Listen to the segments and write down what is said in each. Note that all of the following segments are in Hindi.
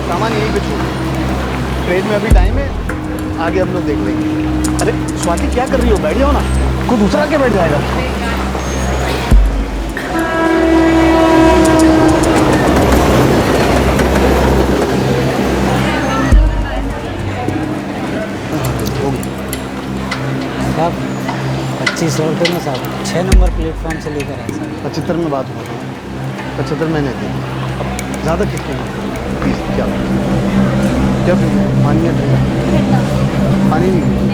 सामान यहीं पे छोड़, ट्रेन में अभी टाइम है, आगे हम लोग देख लेंगे। अरे स्वाति क्या कर रही हो, बैठ जाओ ना, कोई दूसरा के बैठ जाएगा। साहब 2500 रुपये में साहब 6 नंबर प्लेटफॉर्म से लेकर आए साहब। 75 में बात हो रहा है, 75 मैंने दी, अब ज़्यादा कितने प्लीज़ क्या क्या पानी है, पानी नहीं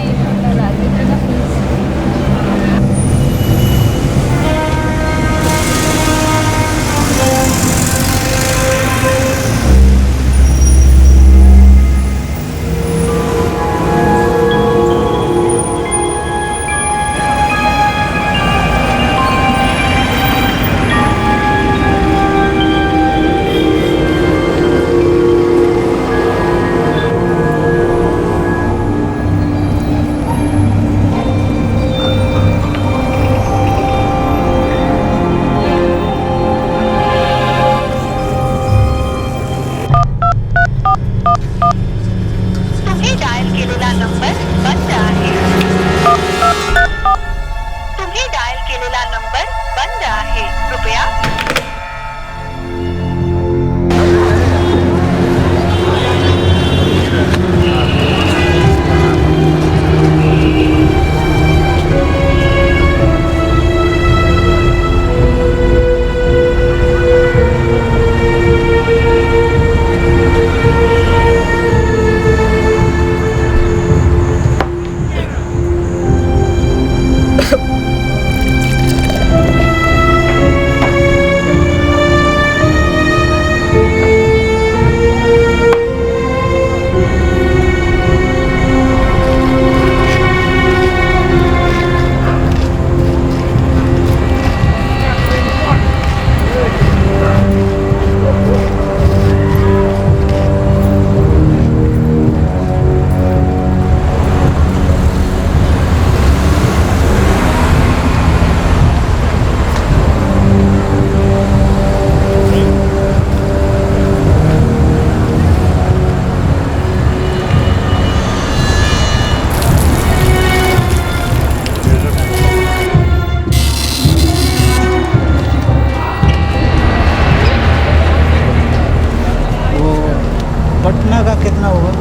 पटना का कितना होगा?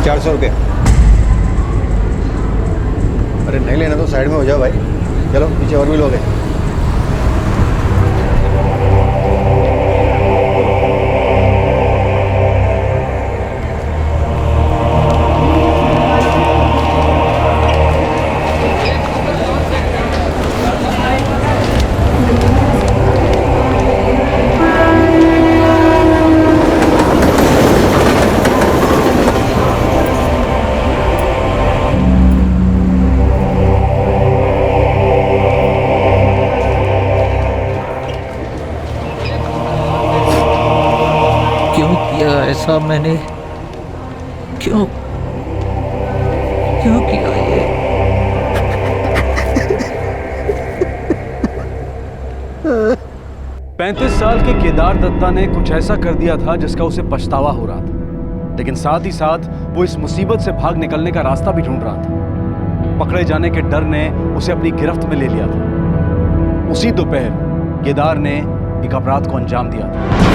400 रुपये। अरे नहीं लेना तो साइड में हो जाओ भाई, चलो पीछे और भी लोग हैं। ऐसा मैंने क्यों किया ये? पैंतीस साल के केदार दत्ता ने कुछ ऐसा कर दिया था जिसका उसे पछतावा हो रहा था, लेकिन साथ ही साथ वो इस मुसीबत से भाग निकलने का रास्ता भी ढूंढ रहा था। पकड़े जाने के डर ने उसे अपनी गिरफ्त में ले लिया था। उसी दोपहर केदार ने एक अपराध को अंजाम दिया था।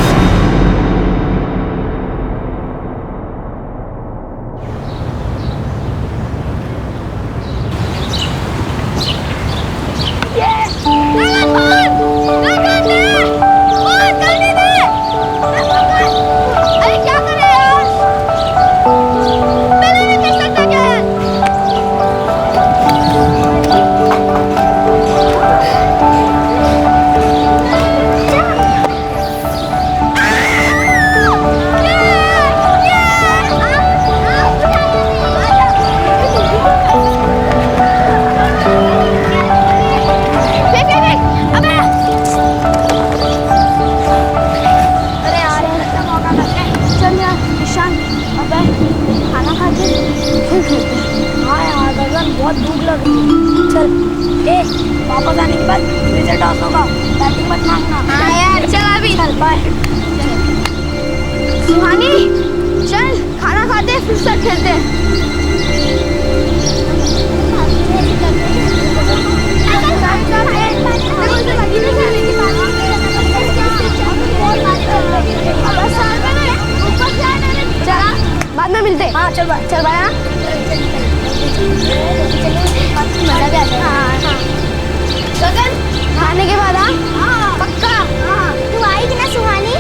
फिर से खेलते हैं। बाद में मिलते। हाँ चल भाई, चल भाई। मजा भी आता है। गगन खाने के बाद हाँ पक्का। तू आएगी ना सुहानी?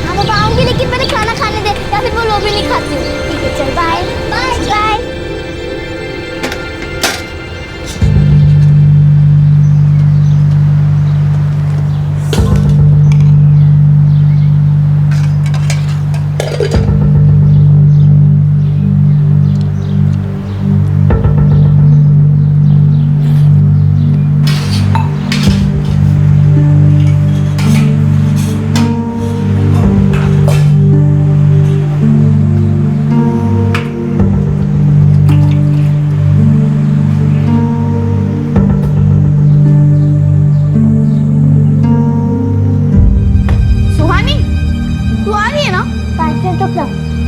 हाँ मैं आऊंगी, लेकिन मैंने खाना खाने दे, या फिर वो भी नहीं खाती हूँ। ठीक है चल बाय बाय बाय।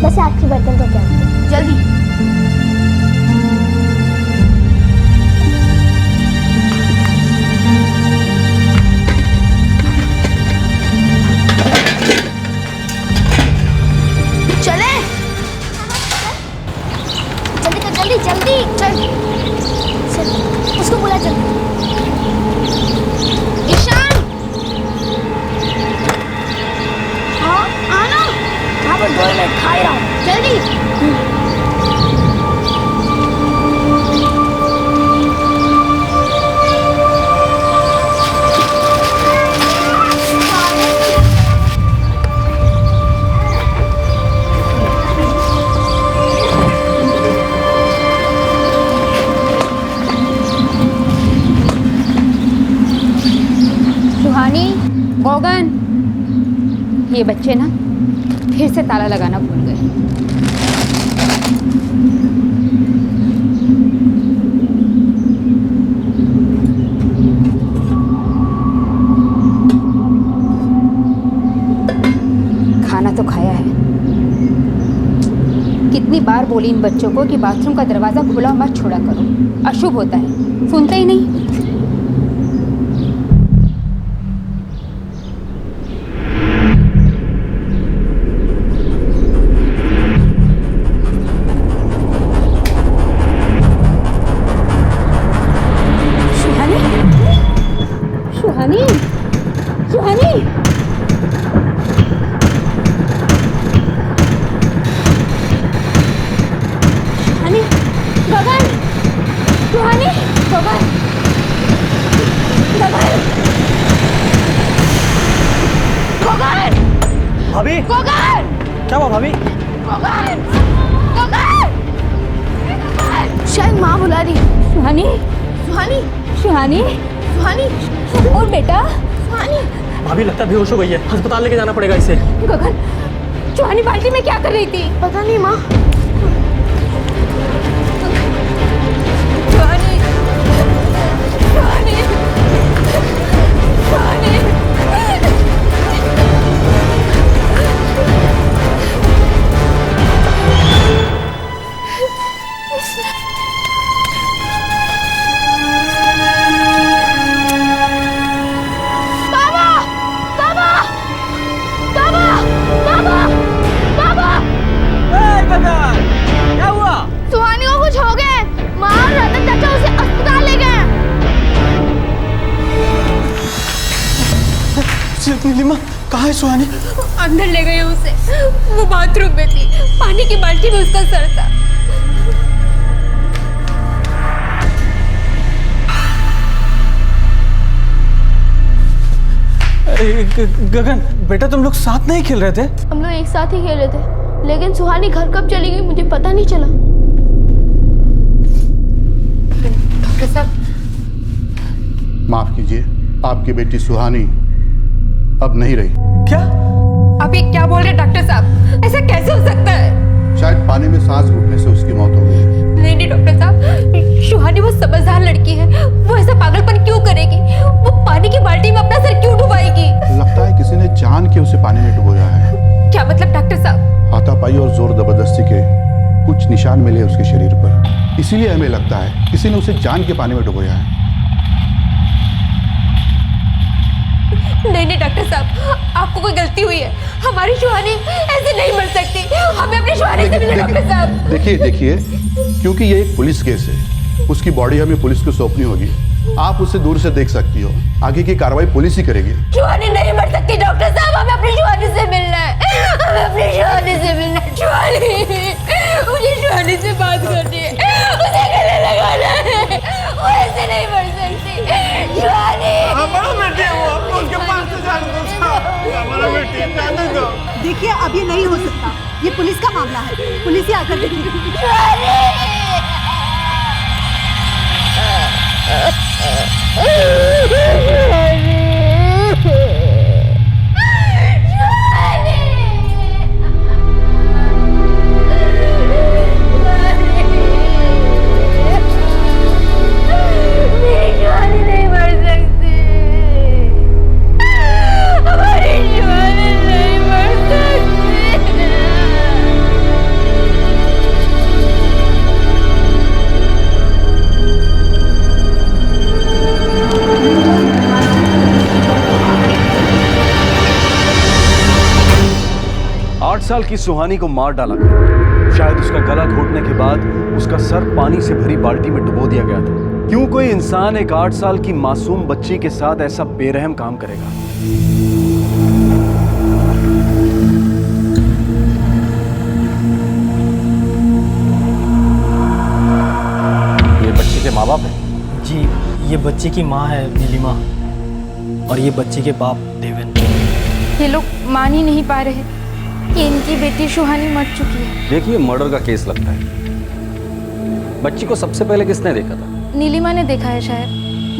बस आखिरी बर्तन तो क्या जल्दी। चले जल्दी कर, जल्दी जल्दी चल, उसको बुला जल्दी। ईशान हाँ आना। हाँ पर 2 मिनट खा ही रहा हूँ, जल्दी। सुहानी, गोगन, ये बच्चे ना फिर से ताला लगाना भूल गए। खाना तो खाया है। कितनी बार बोली इन बच्चों को कि बाथरूम का दरवाजा खुला मत छोड़ा करो, अशुभ होता है। सुनते ही नहीं। सुहानी, सुहानी, सुहानी, गगन, सुहानी, गगन, गगन, गगन, भाभी गगन, क्या हुआ भाभी? गगन, गगन, शायद माँ बुला रही। सुहानी, सुहानी, सुहानी, सुहानी, और बेटा, सुहानी। भाभी लगता है बेहोश हो गई है, अस्पताल लेके जाना पड़ेगा इसे। गगन, सुहानी बाल्टी में क्या कर रही थी? पता नहीं माँ। सुहानी, सुहानी, सुहानी, क्या हुआ? सुहानी को कुछ हो गया। माँ और रतन चाचा उसे अस्पताल ले गए। नीलिमा, कहाँ है सुहानी? अंदर ले गए उसे। वो बाथरूम में थी, पानी की बाल्टी में उसका सर था। गगन बेटा, तुम लोग साथ नहीं खेल रहे थे? हम लोग एक साथ ही खेले थे, लेकिन सुहानी घर कब चली गई मुझे पता नहीं चला। डॉक्टर साहब, माफ कीजिए, आपकी बेटी सुहानी अब नहीं रही। क्या? आप ये क्या बोल रहे हैं डॉक्टर साहब? ऐसा कैसे हो सकता है? शायद पानी में सांस घुटने से उसकी मौत हो गई। नहीं नहीं डॉक्टर साहब, सुहानी वो समझदार लड़की है, वो ऐसा पागलपन क्यों करेगी? वो पानी की बाल्टी में अपना सर क्यों डुबाएगी? लगता है किसी ने जान के उसे पानी में डुबोया है। क्या मतलब डॉक्टर साहब? हाथापाई और जोर जबरदस्ती के कुछ निशान मिले उसके शरीर पर, इसीलिए हमें लगता है किसी ने उसे जान के पानी में डुबोया है। नहीं नहीं डॉक्टर साहब, आपको कोई गलती हुई है। हमारी सुहानी ऐसे नहीं मर सकती। हमें अपनी सुहानी से मिलना डॉक्टर साहब। देखिए, क्योंकि ये एक पुलिस केस है, उसकी बॉडी हमें पुलिस को सौंपनी होगी। आप उसे दूर से देख सकती हो, आगे की कार्रवाई पुलिस ही करेगी। सुहानी नहीं मर सकती डॉक्टर साहब, हमें अपनी सुहानी से मिलना है। हमें अपनी सुहानी से मिलना है। सुहानी, मुझे सुहानी से बात करनी है, उसे गले लगाना है। वो ऐसे नहीं मर सकती। सुहानी, हमारा बेटे वो, आपको उसके पास से जाने दो साहब। हमारा बेटे जाने दो। देखिए अब ये नहीं हो सकता, ये पुलिस का मामला है, पुलिस ही आकर देखेगी। नहीं मर सकती। हमारी सुहानी नहीं मर सकती। 8 साल की सुहानी को मार डाला गया। शायद उसका गला घोटने के बाद उसका सर पानी से भरी बाल्टी में डुबो दिया गया था। क्यों कोई इंसान एक 8 साल की मासूम बच्ची के साथ ऐसा बेरहम काम करेगा? ये बच्ची के माँ बाप है? जी, ये बच्चे की माँ है नीलिमा, और ये बच्चे के बाप देवेन। ये लोग मान ही नहीं पा रहे कि इनकी बेटी सुहानी मर चुकी है। देखिए, मर्डर का केस लगता है। बच्ची को सबसे पहले किसने देखा था? नीलिमा ने देखा है शायद।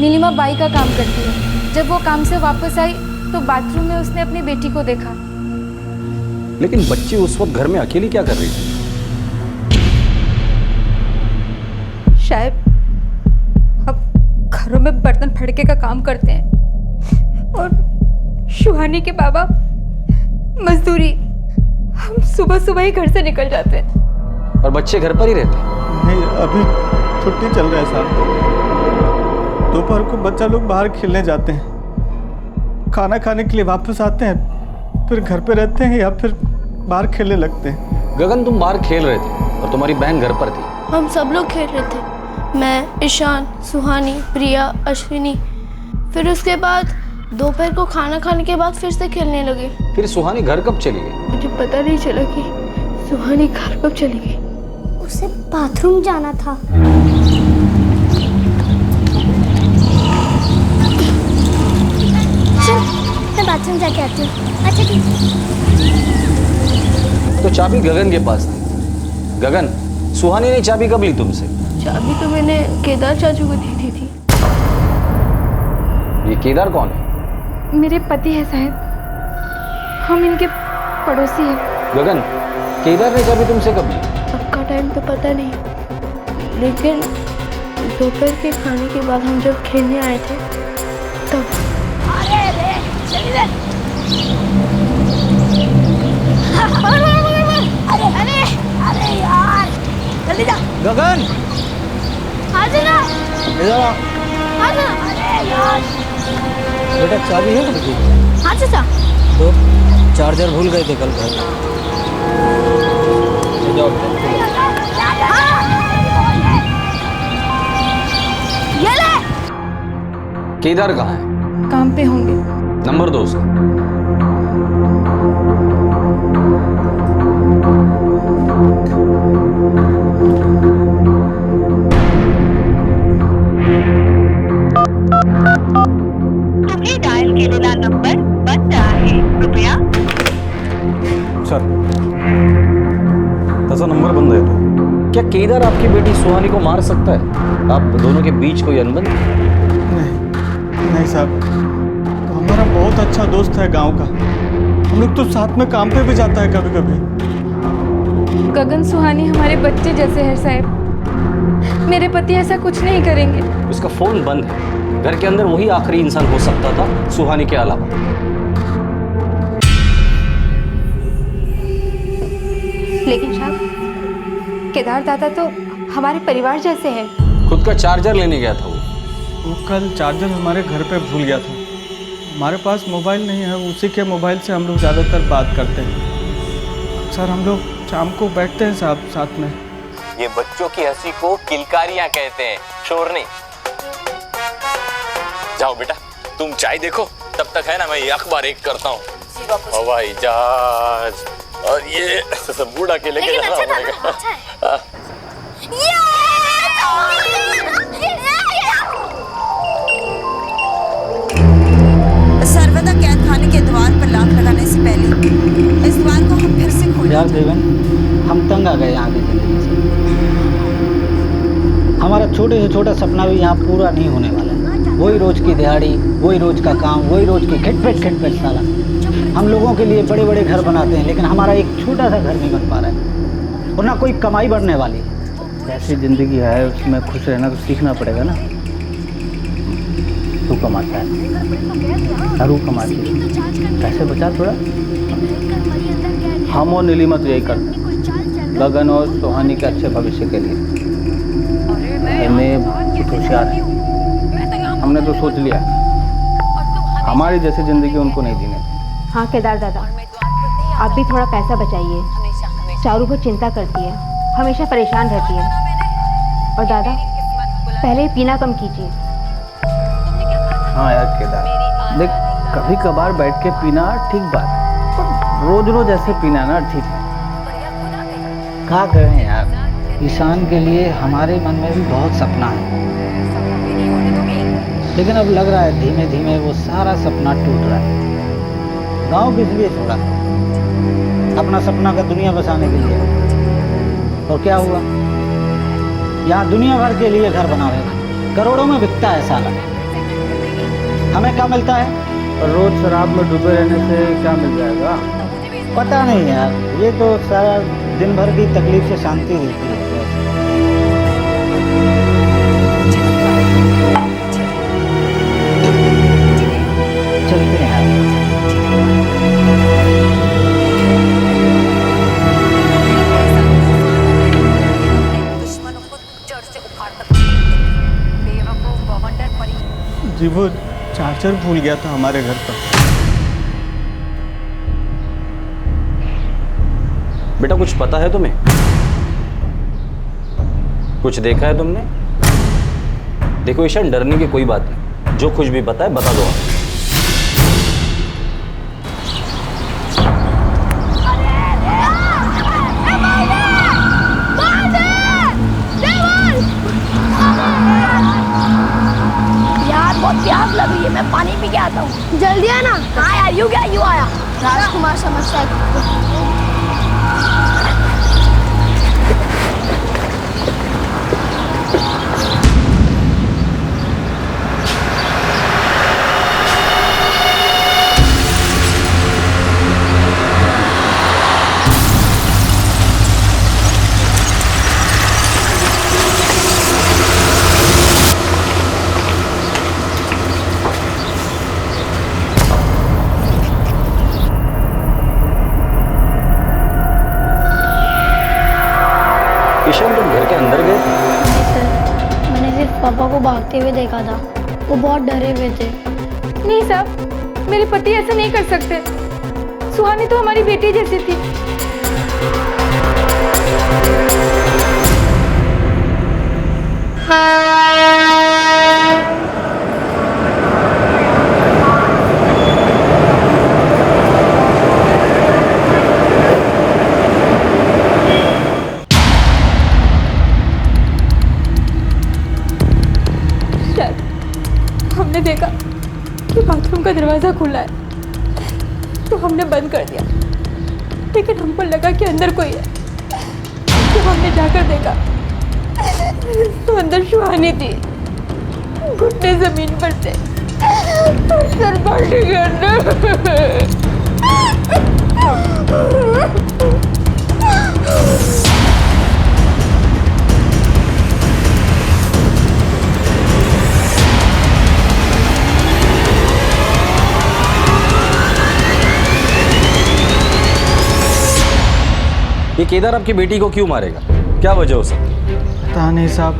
नीलिमा बाई का काम करती है। जब वो काम से वापस आई तो बाथरूम में उसने अपनी बेटी को देखा। लेकिन बच्ची उस वक्त घर में अकेली क्या कर रही थी? शायद अब घरों में बर्तन फड़के का काम करते हैं और सुहानी के बाबा मजदूरी। हम सुबह सुबह ही घर से निकल जाते हैं। और बच्चे घर पर ही रहते हैं? नहीं, अभी छुट्टी चल रहा है साहब। दोपहर को बच्चा लोग बाहर खेलने जाते हैं, खाना खाने के लिए वापस आते हैं, फिर घर पे रहते हैं या फिर बाहर खेलने लगते हैं। गगन, तुम बाहर खेल रहे थे और तुम्हारी बहन घर पर थी। हम सब लोग खेल रहे थे, मैं, ईशान, सुहानी, प्रिया, अश्विनी। फिर उसके बाद दोपहर को खाना खाने के बाद फिर से खेलने लगे। फिर सुहानी घर कब चली गई? मुझे पता नहीं चला कि सुहानी घर कब चली गई। उसे बाथरूम जाना था। चल, मैं बाथरूम जाके आती हूँ। अच्छा ठीक है। तो चाबी गगन के पास थी। गगन, सुहानी ने चाबी कब ली तुमसे? चाबी तो मैंने केदार चाचू को दी थी। ये केदार कौन है? मेरे पति है साहब, हम इनके पड़ोसी हैं। गगन, केदार ने चाबी तुमसे कब ली? पक्का टाइम तो पता नहीं, लेकिन दोपहर के खाने के बाद हम जब खेलने आए थे तब। अरे यार, जल्दी जा। गगन, आ जाना। इधर आ। आ जाना। अरे यार। बेटा, चाबी है ना? हाँ चाचा। तो चार्जर भूल गए थे कल घर। ये ले। केदार कहाँ है? काम पे होंगे। नंबर दो उसका। तुम्ही डायल केलेला नंबर बंद आहे, कृपया। सर, तसा नंबर बंद है तो क्या केदार आपकी बेटी सुहानी को मार सकता है? आप दोनों के बीच कोई अनबन? नहीं साहब, हमारा बहुत अच्छा दोस्त है गांव का। हम लोग तो साथ में काम पे भी जाता है कभी कभी। गगन सुहानी हमारे बच्चे जैसे हैं साहब। मेरे पति ऐसा कुछ नहीं करेंगे। उसका फोन बंद है। घर के अंदर वही आखिरी इंसान हो सकता था सुहानी के अलावा। लेकिन साहब, केदार दादा तो हमारे परिवार जैसे हैं। खुद का चार्जर लेने गया था वो कल चार्जर हमारे घर पे भूल गया था। हमारे पास मोबाइल नहीं है, उसी के मोबाइल से हम लोग ज़्यादातर बात करते हैं। सर हम लोग शाम को बैठते हैं साहब साथ में। ये बच्चों की हंसी को किलकारियां कहते हैं, शोर नहीं। जाओ बेटा तुम चाय देखो, तब तक है ना मैं ये अखबार एक करता हूँ। हवाई जहाज और ये बूढ़ा के लेके जाना पड़ेगा। सर्वदा कैद खाने के द्वार पर लात लगाने से पहले इस द्वार को हम फिर से खोलें। यार देवन, हम तंग आ गए यहाँ की जिंदगी से। हमारा छोटे से छोटा सपना भी यहाँ पूरा नहीं होने वाला है। वही रोज की दिहाड़ी, वही रोज का काम, वही रोज की खिटपिट साला। हम लोगों के लिए बड़े बड़े घर बनाते हैं, लेकिन हमारा एक छोटा सा घर नहीं बन पा रहा है और ना कोई कमाई बढ़ने वाली है। जैसी जिंदगी है उसमें खुश रहना तो सीखना पड़ेगा ना। तू कमाता है, हरू कमाती है, पैसे बचा थोड़ा। हम और नीलिमा तो यही करते हैं, गगन और सुहानी के अच्छे भविष्य के लिए। कुछ होशियार है, हमने तो सोच लिया हमारी जैसी जिंदगी उनको नहीं जीने। हाँ केदार दादा, आप भी थोड़ा पैसा बचाइए। चारू बहुत चिंता करती है, हमेशा परेशान रहती है। और दादा पहले पीना कम कीजिए। हाँ यार केदार, देख कभी कभार बैठ के पीना ठीक बात है, पर रोज रोज ऐसे पीना ना ठीक है। क्या करें यार, ईशान के लिए हमारे मन में भी बहुत सपना है, लेकिन अब लग रहा है धीमे धीमे वो सारा सपना टूट रहा है। गांव किस लिए छोड़ा? अपना सपना का दुनिया बसाने के लिए। और क्या हुआ? यहाँ दुनिया भर के लिए घर बना रहे, करोड़ों में बिकता है साला। हमें क्या मिलता है? रोज शराब में डूबे रहने से क्या मिल जाएगा? पता नहीं यार, ये तो सारा दिन भर की तकलीफ से शांति देती है। चलते हैं यार। जी वो चार्जर भूल गया था हमारे घर पर। बेटा कुछ पता है तुम्हें? कुछ देखा है तुमने? देखो ईशान, डरने की कोई बात नहीं, जो कुछ भी पता है बता दो। यार बहुत प्यास लग रही है, मैं पानी पी के आता हूँ। जल्दी आना। हाँ यार, यूं क्या यूं आया। राजकुमार समझता है। ईशान तुम घर के अंदर गए थे? नहीं सर, मैंने सिर्फ पापा को भागते हुए देखा था, वो बहुत डरे हुए थे। नहीं साहब, मेरे पति ऐसा नहीं कर सकते। सुहानी तो हमारी बेटी जैसी थी। हमने देखा कि बाथरूम का दरवाजा खुला है, तो हमने बंद कर दिया, लेकिन हमको लगा कि अंदर कोई है। जब हमने जाकर देखा तो अंदर सुहानी थी, घुटने जमीन पर थे, सर पाटी के अंदर। ये केदार आपकी बेटी को क्यों मारेगा? क्या वजह हो सकती? पता नहीं साहब,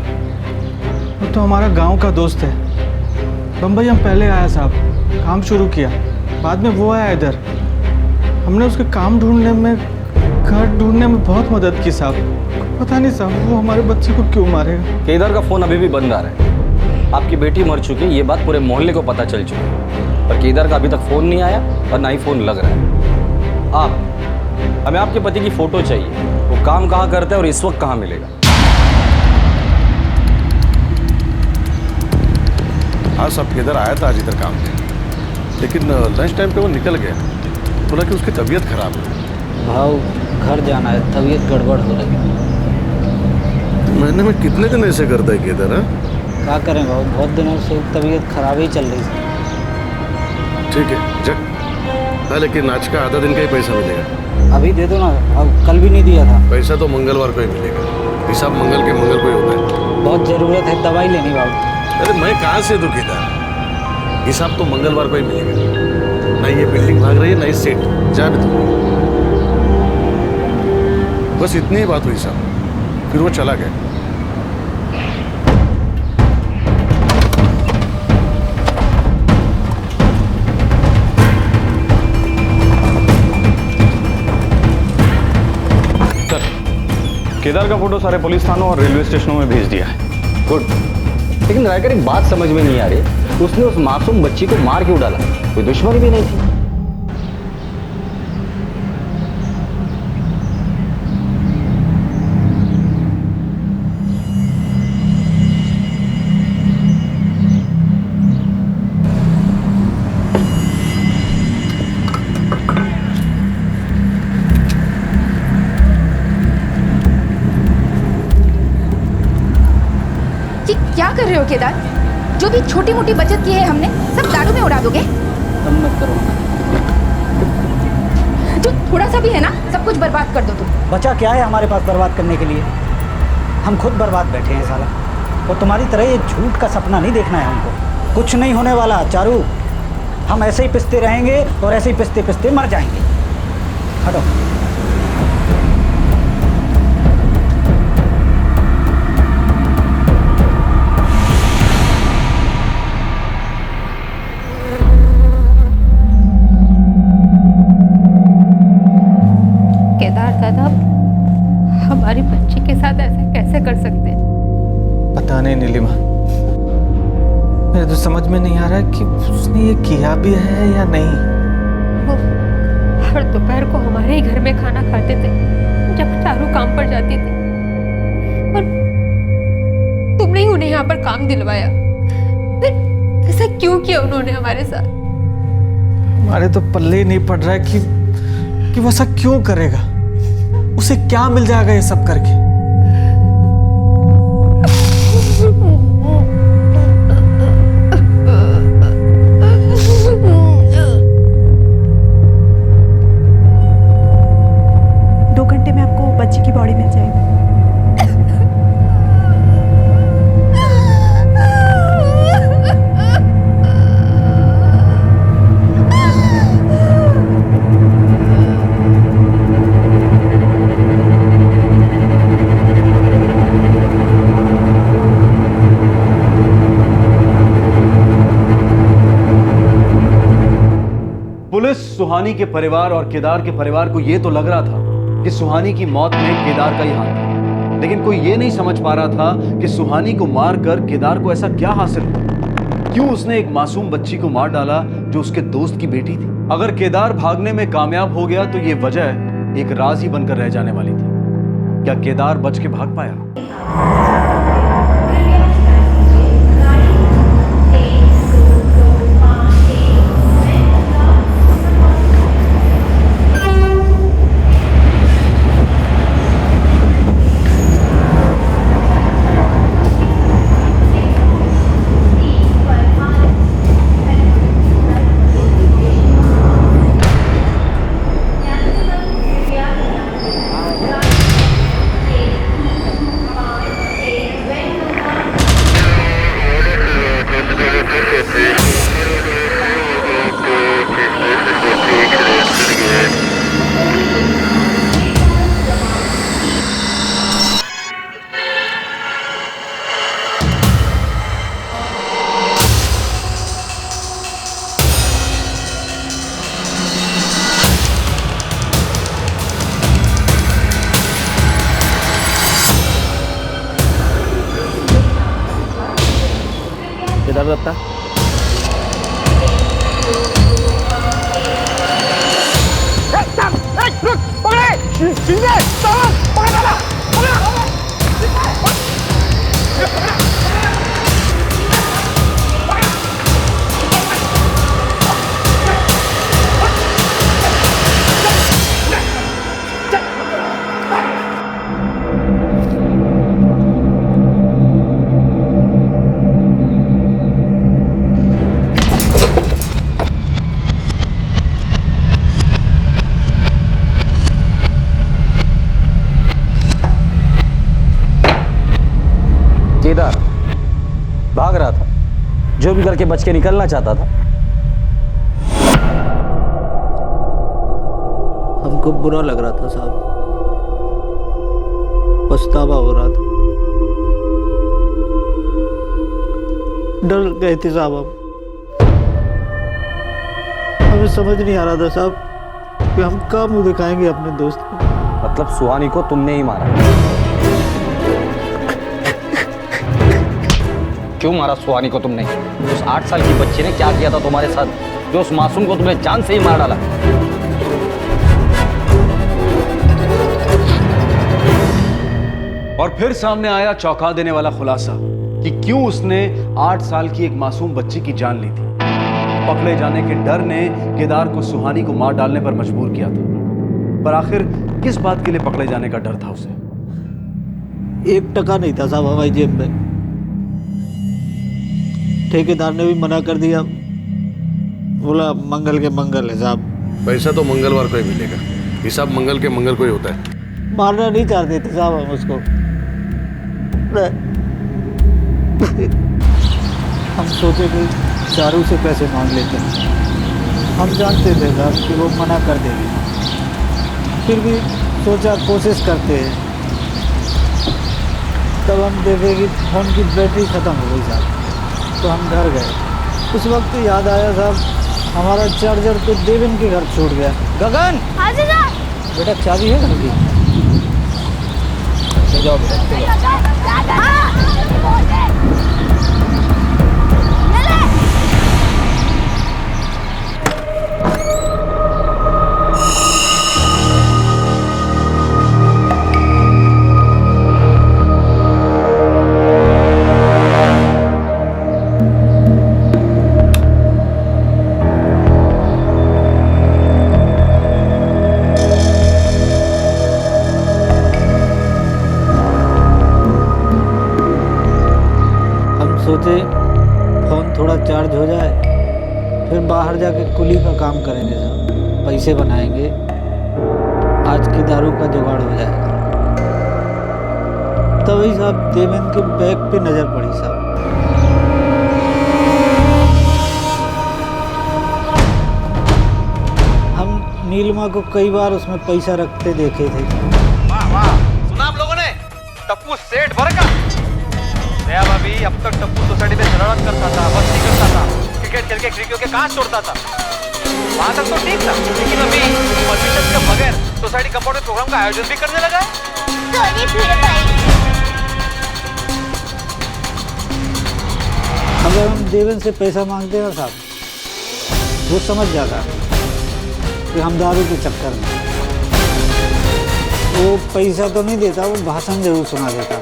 वो तो हमारा गांव का दोस्त है। बम्बई हम पहले आया साहब, काम शुरू किया, बाद में वो आया इधर। हमने उसके काम ढूंढने में, घर ढूंढने में बहुत मदद की साहब। पता नहीं साहब वो हमारे बच्चे को क्यों मारेगा। केदार का फोन अभी भी बंद आ रहा है। आपकी बेटी मर चुकी है, ये बात पूरे मोहल्ले को पता चल चुकी है, पर केदार का अभी तक फोन नहीं आया और ना ही फोन लग रहा है। हमें आपके पति की फोटो चाहिए। वो काम कहाँ करता है और इस वक्त कहाँ मिलेगा? हाँ साहब, केदार आया था आज इधर काम पे, लेकिन लंच टाइम पे वो निकल गया। बोला कि उसकी तबीयत खराब है। भाव घर जाना है, तबीयत गड़बड़ हो रही है। महीने में कितने दिन ऐसे करता है केदार? क्या करें भाव, बहुत दिनों से तबीयत खराब ही चल रही है। ठीक है जग, हाँ लेकिन आज का आधा दिन का ही पैसा मिलेगा। अभी दे दो ना, अब कल भी नहीं दिया था। पैसा तो मंगलवार को ही मिलेगा, हिसाब मंगल के मंगल को ही होता है। बहुत ज़रूरत है, दवाई लेनी बाबू। अरे मैं कहाँ से दूँ केदार, हिसाब तो मंगलवार को ही मिलेगा। ना ये बिल्डिंग भाग रही है ना ही सेट, जा भी तुम। बस इतनी ही बात हुई साहब, फिर वो चला गया। केदार का फोटो सारे पुलिस थानों और रेलवे स्टेशनों में भेज दिया है। गुड। लेकिन रायकर एक बात समझ में नहीं आ रही, उसने उस मासूम बच्ची को मार क्यों डाला? कोई दुश्मनी भी नहीं थी। क्या कर रहे हो केदार? जो भी छोटी मोटी बचत की है हमने, सब दारू में उड़ा दोगे? कम मत करो। जो थोड़ा सा भी है ना, सब कुछ बर्बाद कर दो तुम। बचा क्या है हमारे पास बर्बाद करने के लिए? हम खुद बर्बाद बैठे हैं साला। और तुम्हारी तरह ये झूठ का सपना नहीं देखना है हमको। कुछ नहीं होने वाला चारू, हम ऐसे ही पिसते रहेंगे और ऐसे ही पिसते पिसते मर जाएंगे। हटो। दादा, हमारी बच्ची के साथ ऐसा कैसे कर सकते हैं? पता नहीं नीलिमा, मेरे तो समझ में नहीं आ रहा है कि उसने ये किया भी है या नहीं। वो हर दोपहर को हमारे ही घर में खाना खाते थे जब चारू काम पर जाती थी, और तुमने ही उन्हें यहाँ पर काम दिलवाया। फिर ऐसा क्यों किया उन्होंने हमारे साथ? हमारे तो पल्ले ही नहीं पड़ रहा है कि वो ऐसा क्यों करेगा। उसे क्या मिल जाएगा ये सब करके? सुहानी के परिवार और केदार के परिवार को यह तो लग रहा था कि सुहानी की मौत में केदार का ही हाथ था, लेकिन कोई यह नहीं समझ पा रहा था कि सुहानी को मारकर केदार को ऐसा क्या हासिल हुआ। क्यों उसने एक मासूम बच्ची को मार डाला जो उसके दोस्त की बेटी थी? अगर केदार भागने में कामयाब हो गया तो यह वजह एक राज ही बनकर रह जाने वाली थी। क्या केदार बच के भाग पाया? दार दत्ता। केदार भाग रहा था, जो भी करके बच के निकलना चाहता था। हमको बुरा लग रहा था साहब, पछतावा हो रहा था, डर गए थे साहब। हमें समझ नहीं आ रहा था साहब कि हम कहाँ मुंह दिखाएंगे अपने दोस्त को। मतलब सुहानी को तुमने ही मारा? क्यों मारा सुहानी को तुमने? उस 8 साल की बच्ची ने क्या किया था तुम्हारे साथ, जो उस मासूम को तुमने जान से ही मार डाला? और फिर सामने आया चौंका देने वाला खुलासा कि क्यों उसने 8 साल की एक मासूम बच्ची की जान ली थी। पकड़े जाने के डर ने केदार को सुहानी को मार डालने पर मजबूर किया था। पर आखिर किस बात के लिए पकड़े जाने का डर था उसे? 1 टका नहीं था साहब हमारी जेब में। ठेकेदार ने भी मना कर दिया, बोला मंगल के मंगल है साहब। पैसा तो मंगलवार को ही मिलेगा, हिसाब मंगल के मंगल को ही होता है। मारना नहीं चाहते थे साहब हम उसको। हम सोचे कि चारू से पैसे मांग लेते हैं, हम जानते थे साहब कि वो मना कर देगी, फिर भी सोचा कोशिश करते हैं। तब हम देखे कि फ़ोन की बैटरी ख़त्म हो गई साहब, तो हम घर गए। उस वक्त याद आया साहब, हमारा चार्जर तो देवेन के घर छूट गया। गगन, हाँ जीजा। बेटा चाबी है घर की? ले जाओ बेटा। सोचे फ़ोन थोड़ा चार्ज हो जाए, फिर बाहर जाके कुली का काम करेंगे साहब, पैसे बनाएंगे, आज की दारू का जुगाड़ हो जाएगा। तभी साहब देवेन के बैग पे नज़र पड़ी साहब। हम नीलिमा को कई बार उसमें पैसा रखते देखे थे। वाह वाह, सुना आप लोगों ने? टप्पू सेठ भर का। दया भाभी, अब तक टप्पू सोसाइटी में शरारत करता था, मस्ती करता था, क्रिकेट खेल के खिड़कियों के कांच तोड़ता था। वहां तक तो ठीक था, लेकिन अभी परमिशन के बगैर सोसाइटी कंपाउंड में प्रोग्राम का आयोजन भी करने लगा है। अगर हम देवेन से पैसा मांगते ना साहब, वो समझ जाता कि हम दारू के चक्कर में। वो पैसा तो नहीं देता, वो भाषण जरूर सुना देता।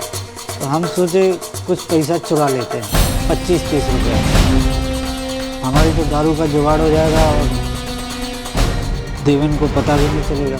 तो हम सोचे कुछ पैसा चुरा लेते हैं, 25-30 रुपये। हमारी तो दारू का जुगाड़ हो जाएगा और देवेन को पता भी नहीं चलेगा।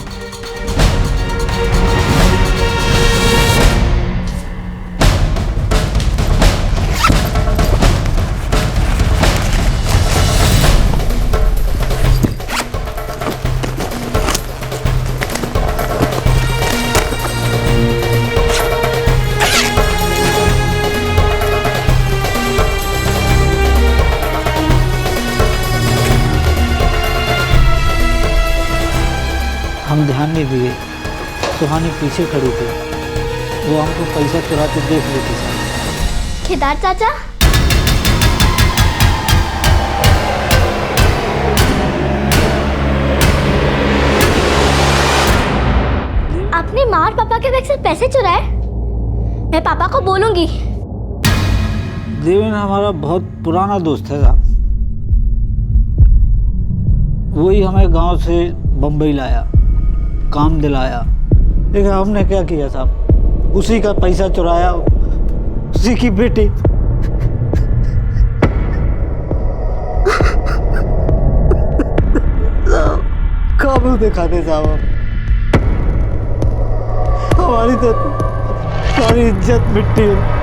हम ध्यान नहीं दिए, सुहानी पीछे खड़ी थी, वो हमको पैसा चुराते देख लेती थी। केदार चाचा, आपने माँ और पापा के बैग से पैसे चुराए? मैं पापा को बोलूंगी। देवेन हमारा बहुत पुराना दोस्त है साहब। वही हमें गांव से बम्बई लाया, काम दिलाया, लेकिन हमने क्या किया साहब, उसी का पैसा चुराया, उसी की बेटी काबू दिखाते साहब। हमारी तो सारी इज्जत मिट्टी है।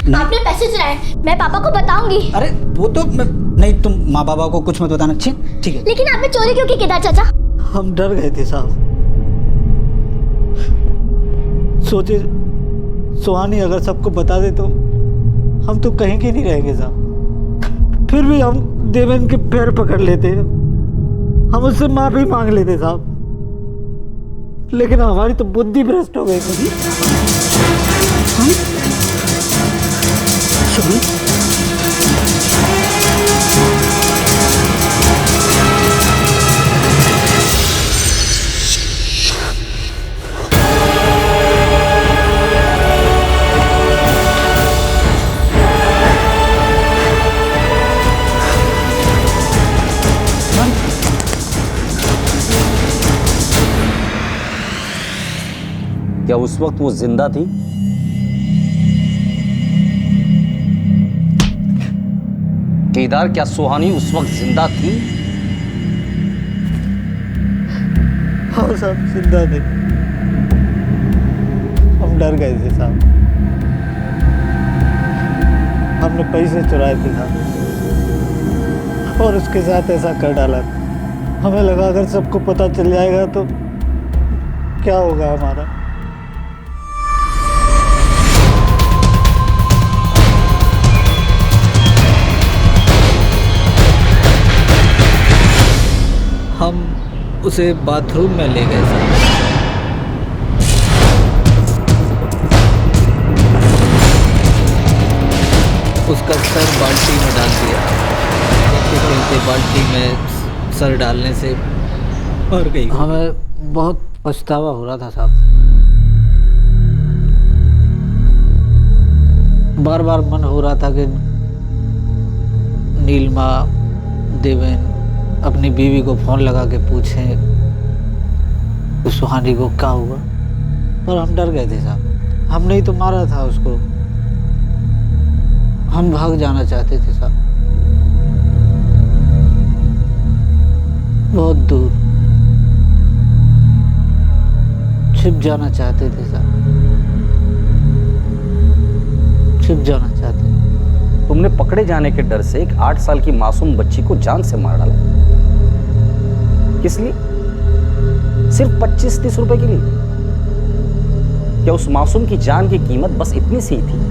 आपने पैसे चुराए, मैं पापा को बताऊंगी। अरे वो तो नहीं, तुम माँ बाबा को कुछ मत बताना। ठीक है। लेकिन आपने चोरी क्यों की केदार चाचा? हम डर गए थे साहब, सोचे सुहानी अगर सबको बता दे तो हम तो कहीं के नहीं रहेंगे साहब। फिर भी हम देवेन के पैर पकड़ लेते, हम उससे माफी मांग लेते साहब, लेकिन हमारी तो बुद्धि भ्रष्ट हो गई। क्या उस वक्त वो जिंदा थी? केदार, क्या सुहानी उस वक्त जिंदा थी? हाँ साहब, जिंदा थे। हम डर गए थे साहब, हमने पैसे चुराए थे साहब और उसके साथ ऐसा कर डाला। हमें लगा अगर सबको पता चल जाएगा तो क्या होगा हमारा। हम उसे बाथरूम में ले गए साहब। उसका सर बाल्टी में डाल दिया, चलते बाल्टी में सर डालने से मर गई। हमें बहुत पछतावा हो रहा था साहब, बार बार मन हो रहा था कि नीलिमा, देवेन अपनी बीवी को फोन लगा के पूछें कि सुहानी को क्या हुआ, पर हम डर गए थे साहब। हमने ही तो मारा था उसको, हम भाग जाना चाहते थे साहब, बहुत दूर छिप जाना चाहते थे साहब, छिप जाना चाहते। तुमने पकड़े जाने के डर से एक 8 साल की मासूम बच्ची को जान से मार डाला। किस लिए? सिर्फ 25-30 रुपए के लिए? क्या उस मासूम की जान की कीमत बस इतनी सी थी?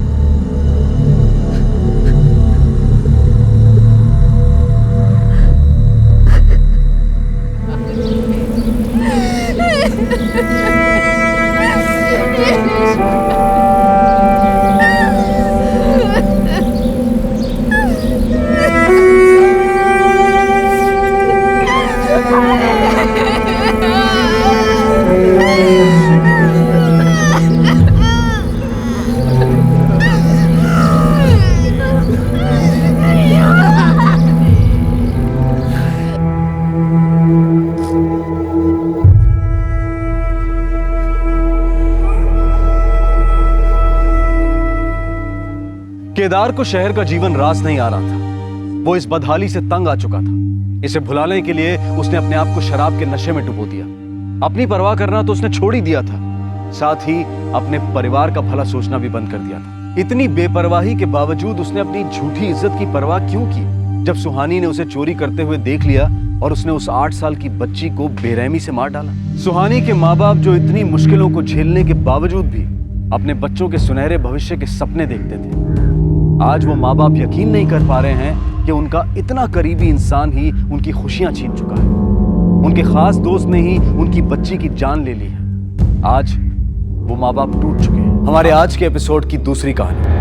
केदार को शहर का जीवन रास नहीं आ रहा था। वो इस बदहाली से तंग आ चुका था। इसे भुलाने के लिए उसने अपने आप को शराब के नशे में डुबो दिया। अपनी परवाह करना तो उसने छोड़ ही दिया था, साथ ही अपने परिवार का भला सोचना भी बंद कर दिया था। इतनी बेपरवाही के बावजूद उसने अपनी झूठी इज्जत की परवाह क्यों की? जब सुहानी ने उसे चोरी करते हुए देख लिया और उसने उस 8 साल की बच्ची को बेरहमी से मार डाला। सुहानी के माँ बाप जो इतनी मुश्किलों को झेलने के बावजूद भी अपने बच्चों के सुनहरे भविष्य के सपने देखते थे, आज वो माँ बाप यकीन नहीं कर पा रहे हैं कि उनका इतना करीबी इंसान ही उनकी खुशियां छीन चुका है। उनके खास दोस्त ने ही उनकी बच्ची की जान ले ली है। आज वो माँ बाप टूट चुके हैं। हमारे आज के एपिसोड की दूसरी कहानी।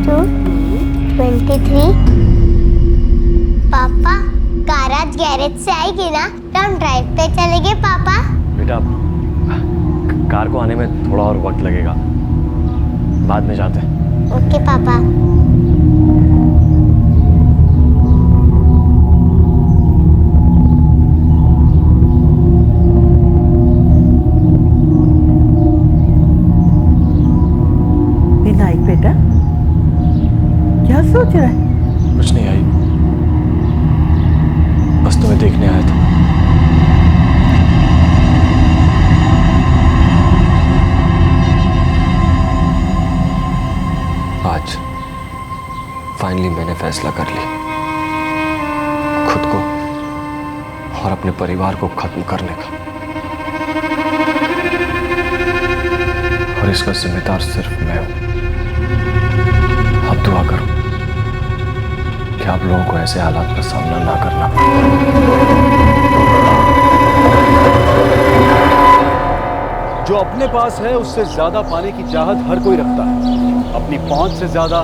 22, 23। पापा कार आज गैरेज से आएगी ना तो हम ड्राइव पे चलेंगे पापा। बेटा कार को आने में थोड़ा और वक्त लगेगा, बाद में जाते हैं। ओके पापा। विनायक बेटा क्या सोच रहा है? कुछ नहीं आई, बस तुम्हें देखने आया था। आज फाइनली मैंने फैसला कर लिया, खुद को और अपने परिवार को खत्म करने का, और इसका जिम्मेदार सिर्फ मैं हूं। अब दुआ करो कि आप लोगों को ऐसे हालात का सामना ना करना पड़े। जो अपने पास है उससे ज्यादा पाने की चाहत हर कोई रखता है, अपनी पहुंच से ज्यादा,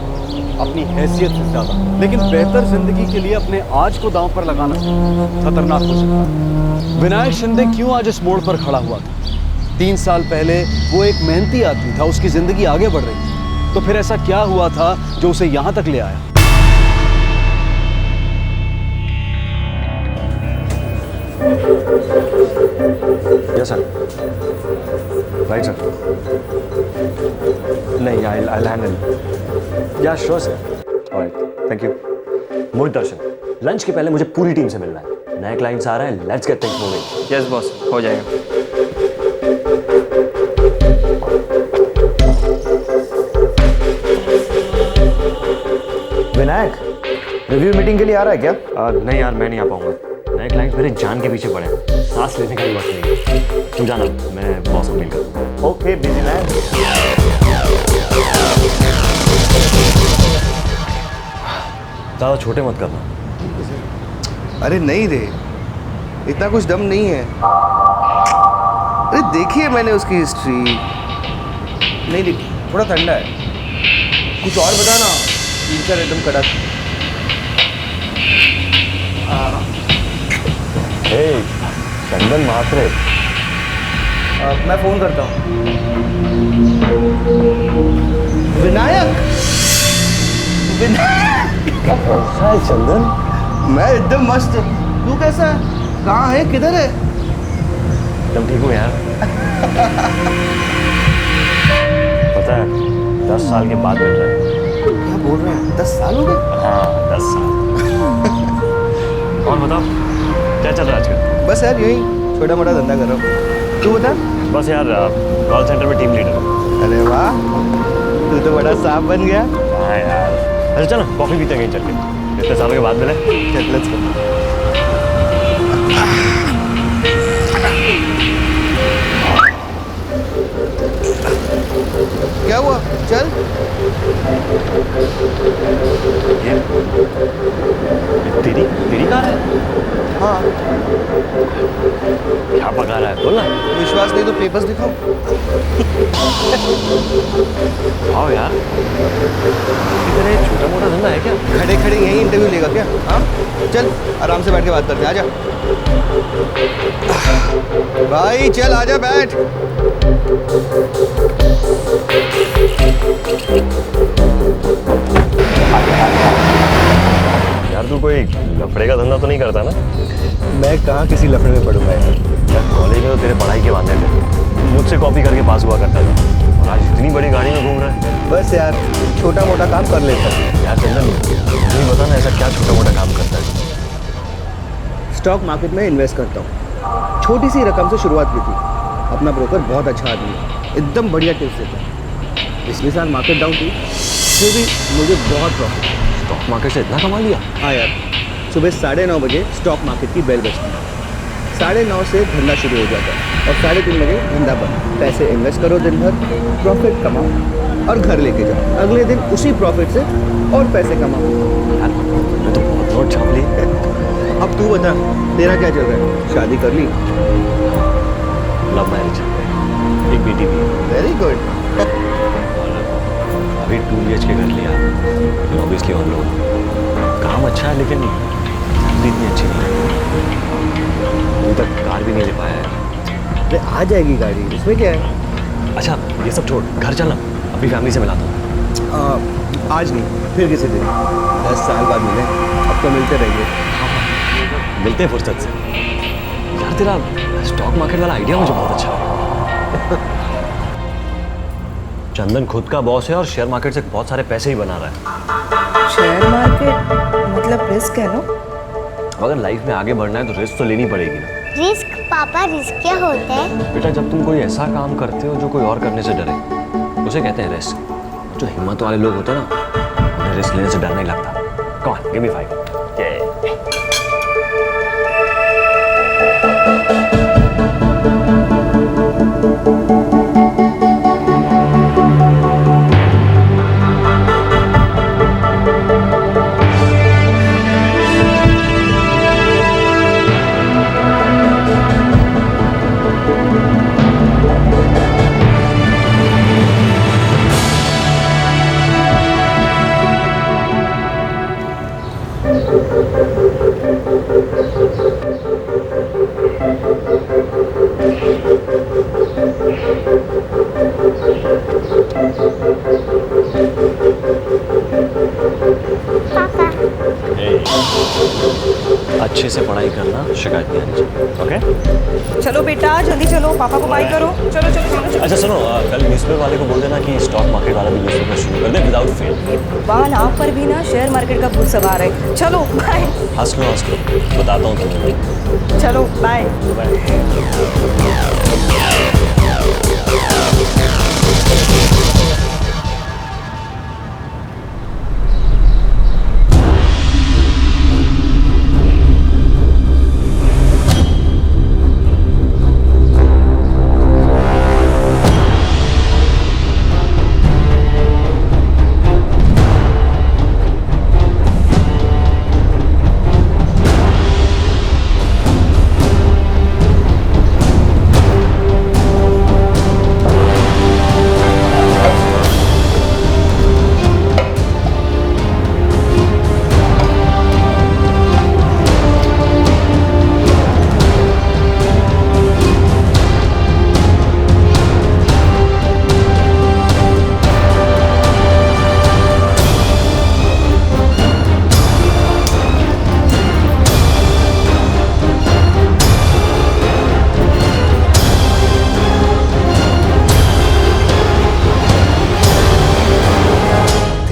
अपनी हैसियत से ज्यादा। लेकिन बेहतर जिंदगी के लिए अपने आज को दांव पर लगाना खतरनाक हो सकता है। विनायक शिंदे क्यों आज इस मोड़ पर खड़ा हुआ था? 3 साल पहले वो एक मेहनती आदमी था, उसकी जिंदगी आगे बढ़ रही थी। तो फिर ऐसा क्या हुआ था जो उसे यहां तक ले आया? Yes sir, right sir. नहीं, I'll handle। या sure sir. Alright, thank you. Mohit Darshan, lunch के पहले मुझे पूरी टीम से मिलना है। नए क्लाइंट्स आ रहे हैं, let's get things moving. Yes boss, हो जाएगा। विनायक, रिव्यू मीटिंग के लिए आ रहा है क्या? नहीं यार, मैं नहीं आ पाऊंगा। नए क्लाइंट्स मेरे जान के पीछे पड़े हैं, सांस लेने का भी वक्त नहीं है। तुम जाना, मैं बॉस को मिल कर। Okay busy man. ज़्यादा छोटे मत करना। अरे नहीं रे, इतना कुछ दम नहीं है। अरे देखिए मैंने उसकी हिस्ट्री। नहीं नहीं, थोड़ा ठंडा है। कुछ और बता ना, फ्यूचर एकदम कड़क। हे चंदन महात्रे, मैं फोन करता हूँ। विनायक, कैसा है चंदन? मैं एकदम मस्त। तू कैसा है? कहाँ है? किधर है? एकदम ठीक हूँ यार। पता है 10 साल के बाद मिल रहे हैं। क्या बोल रहे हैं? 10 साल हो गए? हाँ 10 साल। और बताओ क्या चल रहा है आजकल? बस यार यही छोटा मोटा धंधा कर रहा हूँ। तू बता? बस यार कॉल सेंटर में टीम लीडर हूँ। अरे वाह, तू तो बड़ा सांप बन गया। हाँ यार। अच्छा चलो कॉफी पीते हैं कहीं चल के, इतने सालों के बाद मिले। चल लेट्स गो। क्या हुआ? चल। ये तेरी कार है? हाँ। क्या पका रहा है? बोल ना। विश्वास नहीं तो पेपर्स दिखाओ। आओ यार, इतने छोटा मोटा धंधा है क्या? खड़े खड़े यही इंटरव्यू लेगा क्या? हाँ चल, आराम से बैठ के बात करते हैं। आजा भाई, चल आजा, बैठ। यार तू कोई लफड़े का धंधा तो नहीं करता ना? मैं कहाँ किसी लफड़े में पढ़ूंगा यार। कॉलेज में तो तेरे पढ़ाई के वादे थे, मुझसे कॉपी करके पास हुआ करता था, और आज इतनी बड़ी गाड़ी में घूम रहा है। बस यार छोटा मोटा काम कर लेता हूँ। यार चंदन, मुझे बता ना, ऐसा क्या छोटा मोटा काम करता है? स्टॉक मार्केट में इन्वेस्ट करता हूँ। छोटी सी रकम से शुरुआत की थी। अपना ब्रोकर बहुत अच्छा आदमी है, एकदम बढ़िया टिप्स देता है। पिछले साल मार्केट डाउन थी, फिर भी मुझे बहुत प्रॉफिट। स्टॉक मार्केट से इतना कमा लिया? हाँ यार, सुबह 9:30 बजे स्टॉक मार्केट की बेल बजती है। 9:30 से धंधा शुरू हो जाता है और 3:30 बजे धंधा बंद। पैसे इन्वेस्ट करो दिन भर, प्रॉफिट कमाओ और घर लेके जाओ। अगले दिन उसी प्रॉफिट से और पैसे कमाओ। यार मैं तो बहुत नोट छाप ली। अब तू बता, तेरा क्या चल रहा है? शादी कर ली? लव मैरिज, एक बेटी भी है। Very good. अभी 2 BHK घर लिया, लेकिन ऑब्वियसली और लोग काम अच्छा है लेकिन सैलरी इतनी अच्छी नहीं है। अभी तक कार भी नहीं ले पाया है। अरे आ जाएगी गाड़ी, इसमें क्या है? अच्छा ये सब छोड़, घर चलना, अभी फैमिली से मिलाता हूँ। आज नहीं, फिर किसी दिन। 10 साल बाद मिले, अब तो मिलते रहेंगे। मिलते हैं फुर्सत से। यार तेरा स्टॉक मार्केट वाला आइडिया मुझे बहुत अच्छा है। चंदन खुद का बॉस है और शेयर मार्केट से बहुत सारे पैसे ही बना रहा है। शेयर मार्केट मतलब रिस्क है ना? अगर लाइफ में आगे बढ़ना है तो रिस्क तो लेनी पड़ेगी ना। रिस्क पापा, रिस्क क्या होता है? बेटा जब तुम कोई ऐसा काम करते हो जो कोई और करने से डरे, उसे कहते हैं रिस्क। जो हिम्मत वाले लोग होते हैं ना, उन्हें रिस्क लेने से डर नहीं लगता। Come on, give me 5। अच्छे से पढ़ाई करना, शिकायत नहीं आनी चाहिए। ओके? चलो बेटा जल्दी चलो, पापा को बाय करो। चलो चलो चलो, चलो। अच्छा सुनो, कल न्यूज़पेपर वाले को बोल देना कि स्टॉक मार्केट वाला भी न्यूज़पेपर शुरू कर दे विदाउट फेल। भगवान आप पर भी ना शेयर मार्केट का भूत सवार है। चलो बाय। हंस लो बताता हूँ तुम्हें। चलो बाय।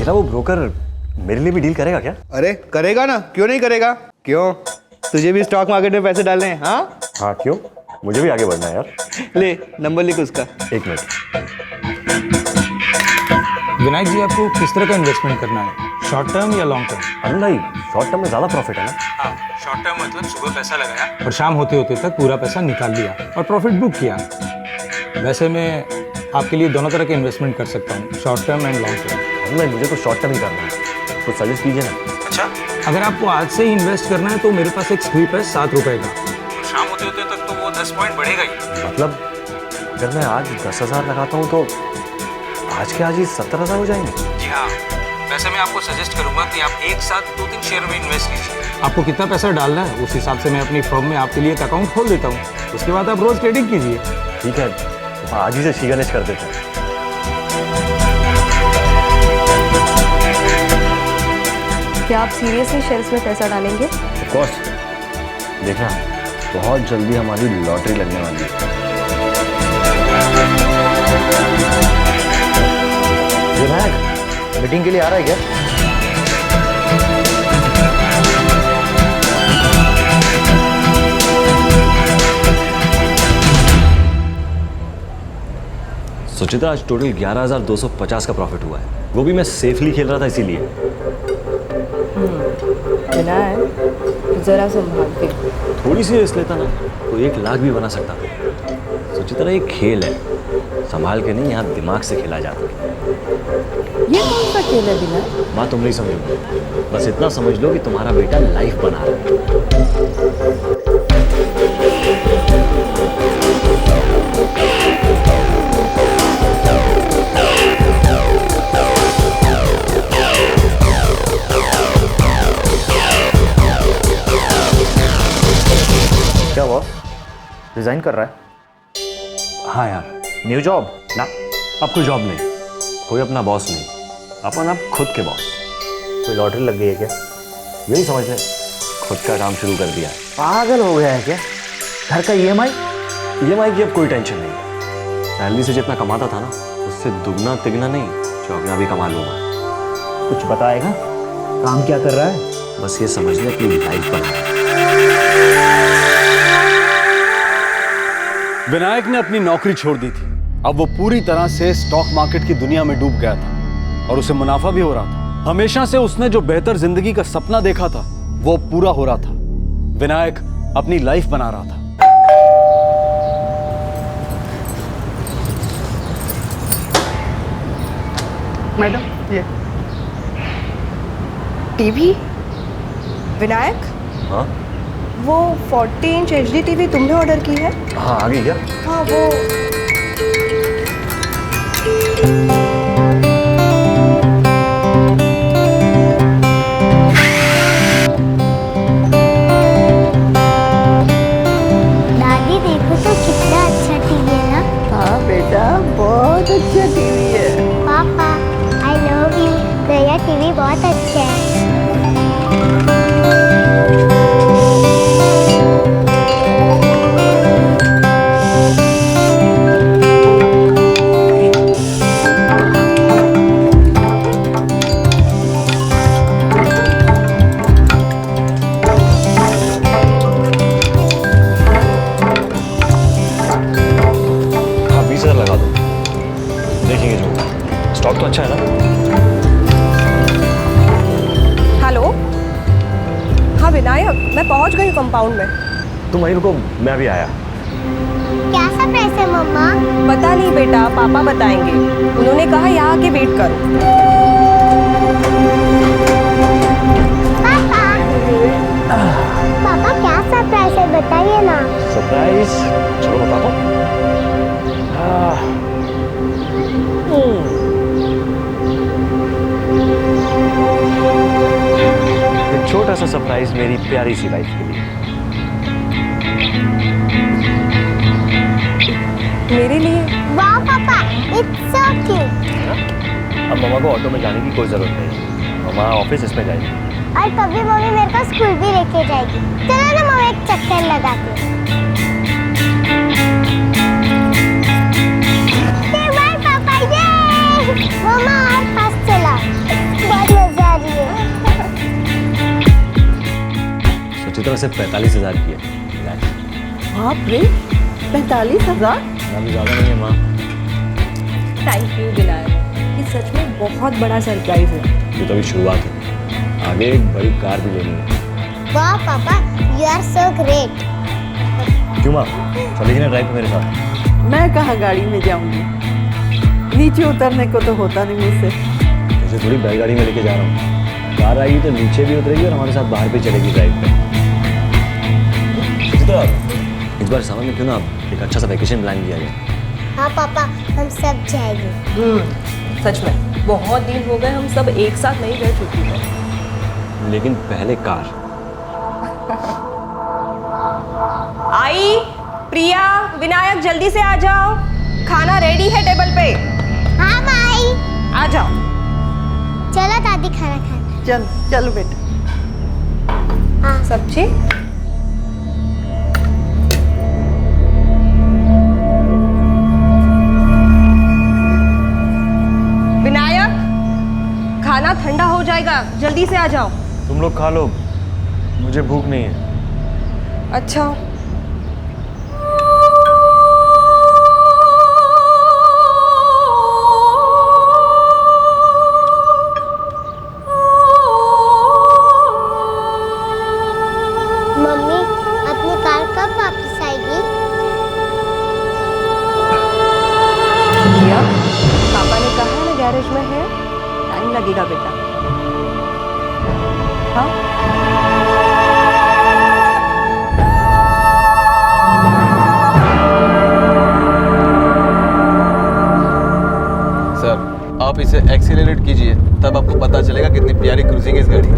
वो ब्रोकर मेरे लिए भी डील करेगा क्या? अरे करेगा ना, क्यों नहीं करेगा? क्यों, तुझे भी स्टॉक मार्केट में पैसे डालने हैं? हाँ क्यों, मुझे भी आगे बढ़ना है यार। ले नंबर लिख उसका। 1 मिनट। विनायक जी आपको किस तरह का इन्वेस्टमेंट करना है, शॉर्ट टर्म या लॉन्ग टर्म? अरुण भाई शॉर्ट टर्म में ज़्यादा प्रॉफिट है ना। हाँ, शॉर्ट टर्म मतलब सुबह पैसा लगाया और शाम होते होते तक पूरा पैसा निकाल लिया और प्रॉफिट बुक किया। वैसे मैं आपके लिए दोनों तरह के इन्वेस्टमेंट कर सकता हूँ, short term and long term. नहीं मुझे तो शॉर्ट टर्म ही करना है, कुछ सजेस्ट कीजिए ना। अच्छा, अगर आपको आज से ही इन्वेस्ट करना है तो मेरे पास एक स्वीप है 7 रुपए का, और शाम होते होते तक तो वो 10 पॉइंट बढ़ेगा ही। मतलब अगर मैं आज 10,000 लगाता हूँ तो आज के आज ही 70,000 हो जाएंगे? जी हाँ, वैसे मैं आपको सजेस्ट करूंगा कि आप एक साथ 2-3 शेयर में इन्वेस्ट कीजिए। आपको कितना पैसा डालना है उस हिसाब से मैं अपनी फर्म में आपके लिए एक अकाउंट खोल देता हूँ, उसके बाद आप रोज ट्रेडिंग कीजिए। ठीक है, तो आज ही से श्री गणेश कर देते हैं। क्या आप सीरियसली शेयर्स में पैसा डालेंगे? ऑफ कोर्स, देखना बहुत जल्दी हमारी लॉटरी लगने वाली है। विनायक मीटिंग के लिए आ रहा है क्या? सुचिता आज टोटल 11,250 का प्रॉफिट हुआ है, वो भी मैं सेफली खेल रहा था इसीलिए। विनायक जरा संभाल के। थोड़ी सी रिस्क लेता ना तो 1 लाख भी बना सकता। सुचिता ये खेल है, संभाल के नहीं, यहाँ दिमाग से खेला जाता है। ये कौन सा खेल है विनायक? बात तुम नहीं समझोगे, बस इतना समझ लो कि तुम्हारा बेटा लाइफ बना रहा है। रिजाइन कर रहा है? हाँ यार। New job? ना, अब कोई जॉब नहीं, कोई अपना बॉस नहीं, अपन अब खुद के बॉस। कोई लॉटरी लग गई है क्या? यही समझ ले, खुद का काम शुरू कर दिया है। पागल हो गया है क्या? घर का EMI की अब कोई टेंशन नहीं। सैलरी से जितना कमाता था ना, उससे दुगना तिगना नहीं, चौगना भी कमा लूंगा। कुछ बताएगा? काम क्या कर रहा है? बस ये समझ ले कि लाइफ बना है। विनायक ने अपनी नौकरी छोड़ दी थी। अब वो पूरी तरह से स्टॉक मार्केट की दुनिया में डूब गया था और उसे मुनाफा भी हो रहा था। हमेशा से उसने जो बेहतर जिंदगी का सपना देखा था वो पूरा हो रहा था। विनायक अपनी लाइफ बना रहा था। मैडम ये टीवी। विनायक, हाँ वो 40 इंच HD टीवी तुमने ऑर्डर की है? हाँ, आ गई क्या? हाँ वो दादी देखो तो कितना अच्छा टीवी है ना। हाँ बेटा, बहुत अच्छा टीवी है। पापा आई लव यू, मेरा टीवी बहुत अच्छा है। हाँ, 20,000 लगा दो, देखेंगे जो। स्टॉक तो अच्छा है ना? हेलो, हाँ विनायक, मैं पहुंच गई कंपाउंड में। तुम वहीं रुको, मैं अभी आया। क्या सरप्राइज है मम्मा? पता नहीं बेटा, पापा बताएंगे। उन्होंने कहा यहाँ आके वेट करो। पापा क्या सरप्राइज है बताइए ना। सरप्राइज? चलो बताता हूँ। एक छोटा सा सरप्राइज मेरी प्यारी सी वाइफ के लिए। मेरे लिए? वाह पापा, इट्स सो क्यूट। अब मम्मा को ऑटो में जाने की कोई जरूरत नहीं, मम्मा ऑफिस इसमें जाएगी। और कभी मम्मी मेरे को स्कूल भी लेके जाएगी। चलो ना मम्मी एक चक्कर लगाते हैं। बाय पापा, ये मम्मा और पास चला, बहुत मजा आ रही है। सोची तो वैसे 45,000 की है। बाप रे, 45,000? अभी ज़्यादा नहीं है माँ। थैंक यू विनायक, ये सच में बहुत बड़ा सरप्राइज है। ये तो अभी शुरुआत है, आगे एक बड़ी कार भी लेनी है। वाह पापा, यू आर सो ग्रेट। क्यों माँ, चलेगी ना ड्राइव पे मेरे साथ? मैं कहाँ गाड़ी में जाऊंगी, नीचे उतरने को तो होता नहीं मुझसे। मुझे थोड़ी बैलगाड़ी में लेके जा रहा हूँ। कार आएगी तो नीचे भी उतरेगी और हमारे साथ बाहर भी चलेगी ड्राइव पे। इस बार सावन में क्यों ना एक अच्छा सा वैकेशन प्लान किया जाए? हाँ पापा, हम सब जाएंगे। सच में बहुत दिन हो गए हम सब एक साथ नहीं गए छुट्टी में। लेकिन पहले कार। आई, प्रिया, विनायक जल्दी से आ जाओ, खाना रेडी है टेबल पे। हाँ माई। आ जाओ। चलो दादी खाना खाना। चल चलो बेटा। हाँ सब्जी। विनायक, खाना ठंडा हो जाएगा, जल्दी से आ जाओ। तुम लोग खा लो, मुझे भूख नहीं है। अच्छा। मम्मी, अपनी कार कब वापस आएगी? प्रिया, पापा ने कहा ना गैरेज में है, टाइम लगेगा बेटा। हाँ? सर, आप इसे एक्सीलरेट कीजिए, तब आपको पता चलेगा कितनी प्यारी क्रूजिंग है इस गाड़ी।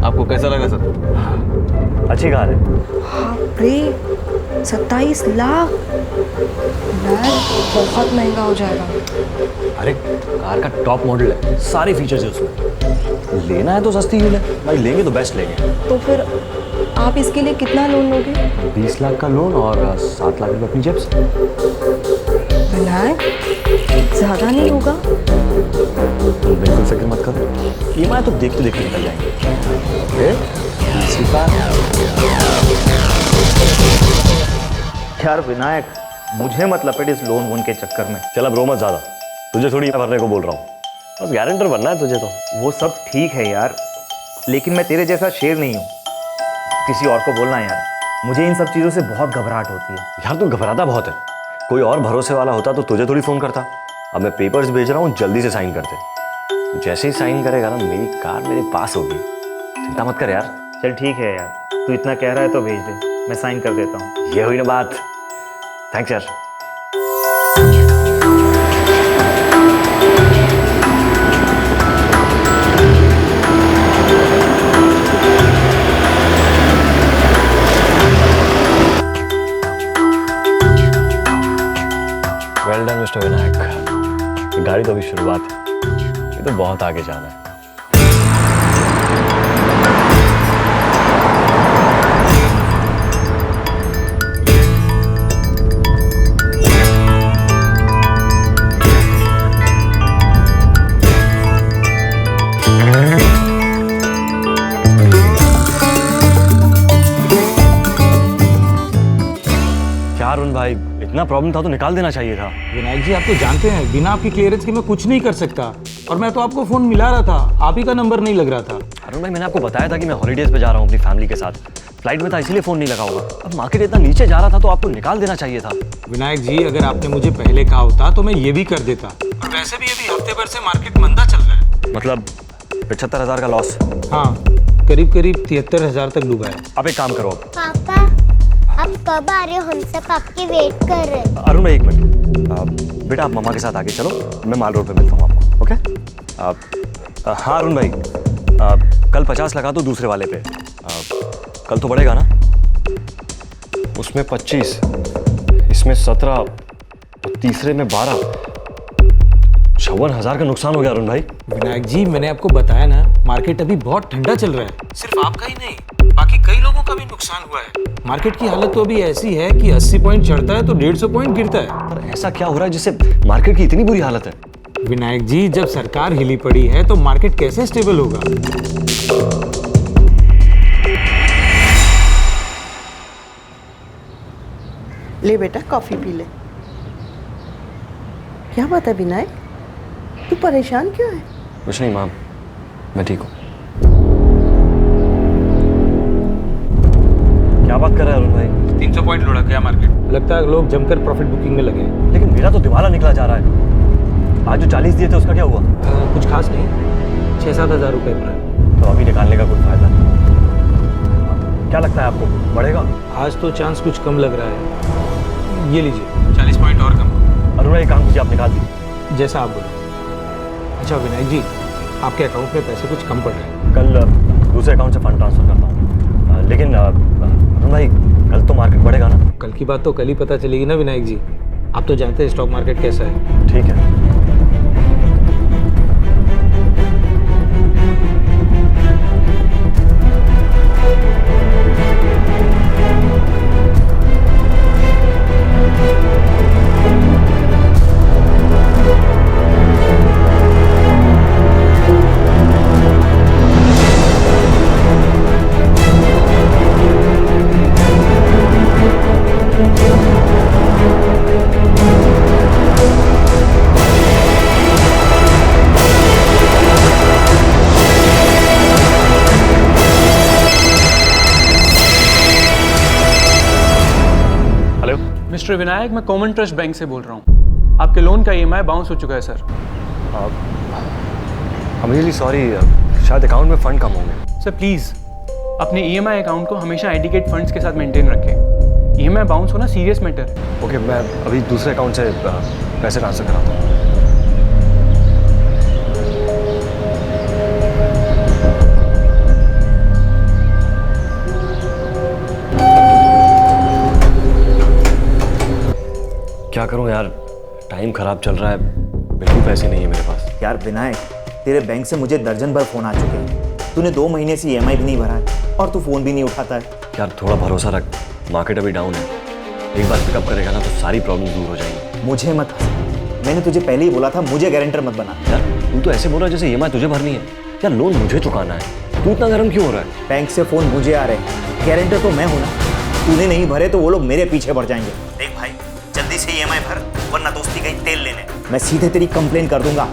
आपको कैसा लगा सर? अच्छी कार है। बाप रे, 27 लाख यार, बहुत महंगा हो जाएगा। अरे कार का टॉप मॉडल है, सारे फीचर्स है उसमें। लेना है तो सस्ती ही ले भाई, लेंगे तो बेस्ट लेंगे। तो फिर आप इसके लिए कितना लोन लोगे? 20 लाख का लोन और 7 लाख रुपए अपनी जेब से। विनायक, ज्यादा नहीं होगा? बिल्कुल फिक्र मत करो, ईएमआई तो देखते देखते निकल जाएंगे। यार विनायक, मुझे मत लपेट इस लोन वोन के चक्कर में। चल अब रो मत ज्यादा, तुझे थोड़ी भरने को बोल रहा हूँ, बस गारंटर बनना है तुझे तो। वो सब ठीक है यार, लेकिन मैं तेरे जैसा शेर नहीं हूँ। किसी और को बोलना यार, मुझे इन सब चीज़ों से बहुत घबराहट होती है। यार तू घबराता बहुत है, कोई और भरोसे वाला होता तो तुझे थोड़ी फोन करता। अब मैं पेपर्स भेज रहा हूँ, जल्दी से साइन करते। जैसे ही साइन करेगा ना, मेरी कार मेरे पास होगी, चिंता मत कर यार। चल ठीक है यार, तू इतना कह रहा है तो भेज दे, मैं साइन कर देता हूँ। ये हुई ना बात, थैंक्स यार। वेल डन मिस्टर विनायक, गाड़ी तो अभी शुरुआत है, ये तो बहुत आगे जाना है। अरुण भाई, इतना प्रॉब्लम था तो निकाल देना चाहिए था। विनायक जी, आप तो जानते हैं बिना आपकी क्लियरेंस के मैं कुछ नहीं कर सकता, और मैं तो आपको फोन मिला रहा था, आप ही का नंबर नहीं लग रहा था। अरुण भाई, मैंने आपको बताया था कि मैं हॉलीडेज पे जा रहा हूँ अपनी फैमिली के साथ, फ्लाइट में था इसलिए फोन नहीं लगा होगा। अब मार्केट इतना नीचे जा रहा था तो आपको निकाल देना चाहिए था। विनायक जी, अगर आपने मुझे पहले कहा होता तो मैं ये भी कर देता, और वैसे भी अभी हफ्ते भर से मार्केट मंदा चल रहा है। मतलब 75,000 का लॉस? हाँ, करीब 73,000 तक डूबा है। आप एक काम करो, पापा आप कब आ रहे हो? हम सब आपकी वेट कर रहे हैं। अरुण भाई एक मिनट, बेटा आप मम्मा के साथ आगे चलो, मैं माल रोड पे मिलता हूँ आपको। ओके? हाँ अरुण भाई, कल 50 लगा दो दूसरे वाले पे, कल तो बढ़ेगा ना? उसमें 25, इसमें 17 और तीसरे में 12, 54,000 का नुकसान हो गया अरुण भाई। विनायक जी, मैंने आपको बताया ना, मार्केट अभी बहुत ठंडा चल रहा है, सिर्फ आपका ही नहीं बाकी कई लोगों का भी नुकसान हुआ है। मार्केट की हालत तो अभी ऐसी है कि 80 पॉइंट चढ़ता है तो 150 पॉइंट गिरता है। पर ऐसा क्या हो रहा है जिससे मार्केट की इतनी बुरी हालत है? विनायक जी, जब सरकार हिली पड़ी है तो मार्केट कैसे स्टेबल होगा? ले बेटा, कॉफी पी ले। क्या बात है विनायक, तू परेशान क्यों है? कुछ नहीं माम, मैं ठीक हूँ। क्या बात कर रहे हैं अरुण भाई? 300 पॉइंट लुढ़क गया मार्केट, लगता है लोग जमकर प्रॉफिट बुकिंग में लगे हैं। लेकिन मेरा तो दिवाला निकला जा रहा है। आज जो 40 दिए थे उसका क्या हुआ? कुछ खास नहीं, 6-7 हज़ार रुपये पर। तो अभी निकालने का कोई फायदा नहीं। क्या लगता है आपको, बढ़ेगा? आज तो चांस कुछ कम लग रहा है। ये लीजिए 40 पॉइंट और कम। अरुण भाई काम कीजिए, आप निकाल दीजिए। जैसा आप बोलो। अच्छा विनायक जी, आपके अकाउंट में पैसे कुछ कम पड़ रहे हैं। कल दूसरे अकाउंट से फंड ट्रांसफर करता हूँ, लेकिन अरुण भाई कल तो मार्केट बढ़ेगा ना? कल की बात तो कल ही पता चलेगी ना विनायक जी, आप तो जानते हैं स्टॉक मार्केट कैसा है। ठीक है। मिस्टर विनायक, मैं कॉमन ट्रस्ट बैंक से बोल रहा हूँ। आपके लोन का ईएमआई बाउंस हो चुका है सर। I'm really sorry, शायद अकाउंट में फंड कम होंगे। सर प्लीज़ अपने ईएमआई अकाउंट को हमेशा एडिकेट फंड्स के साथ मेंटेन रखें। ईएमआई बाउंस होना सीरियस मैटर। ओके, मैं अभी दूसरे अकाउंट से पैसे ट्रांसफर कराता हूँ। क्या करूं यार, टाइम खराब चल रहा है, बिल्कुल पैसे नहीं है मेरे पास। यार विनायक, तेरे बैंक से मुझे दर्जन भर फोन आ चुके हैं। तूने 2 महीने से EMI भी नहीं भरा है और तू फोन भी नहीं उठाता है। यार थोड़ा भरोसा रख, मार्केट अभी डाउन है, एक बार पिकअप करेगा ना तो सारी प्रॉब्लम दूर हो जाएंगी। मुझे मत हंसा, मैंने तुझे पहले ही बोला था मुझे गारंटर मत बना। यार तू तो ऐसे बोल रहा है जैसे EMI तुझे भरनी है। यार लोन मुझे चुकाना है, तू इतना गर्म क्यों हो रहा है? बैंक से फोन मुझे आ रहे हैं, गारंटर तो मैं हूं ना। तूने नहीं भरे तो वो लोग मेरे पीछे पड़ जाएंगे। देख भाई, जल्दी से EMI भर, वरना दोस्ती कहीं तेल लेने मैं सीधे तेरी कंप्लेन कर दूंगा।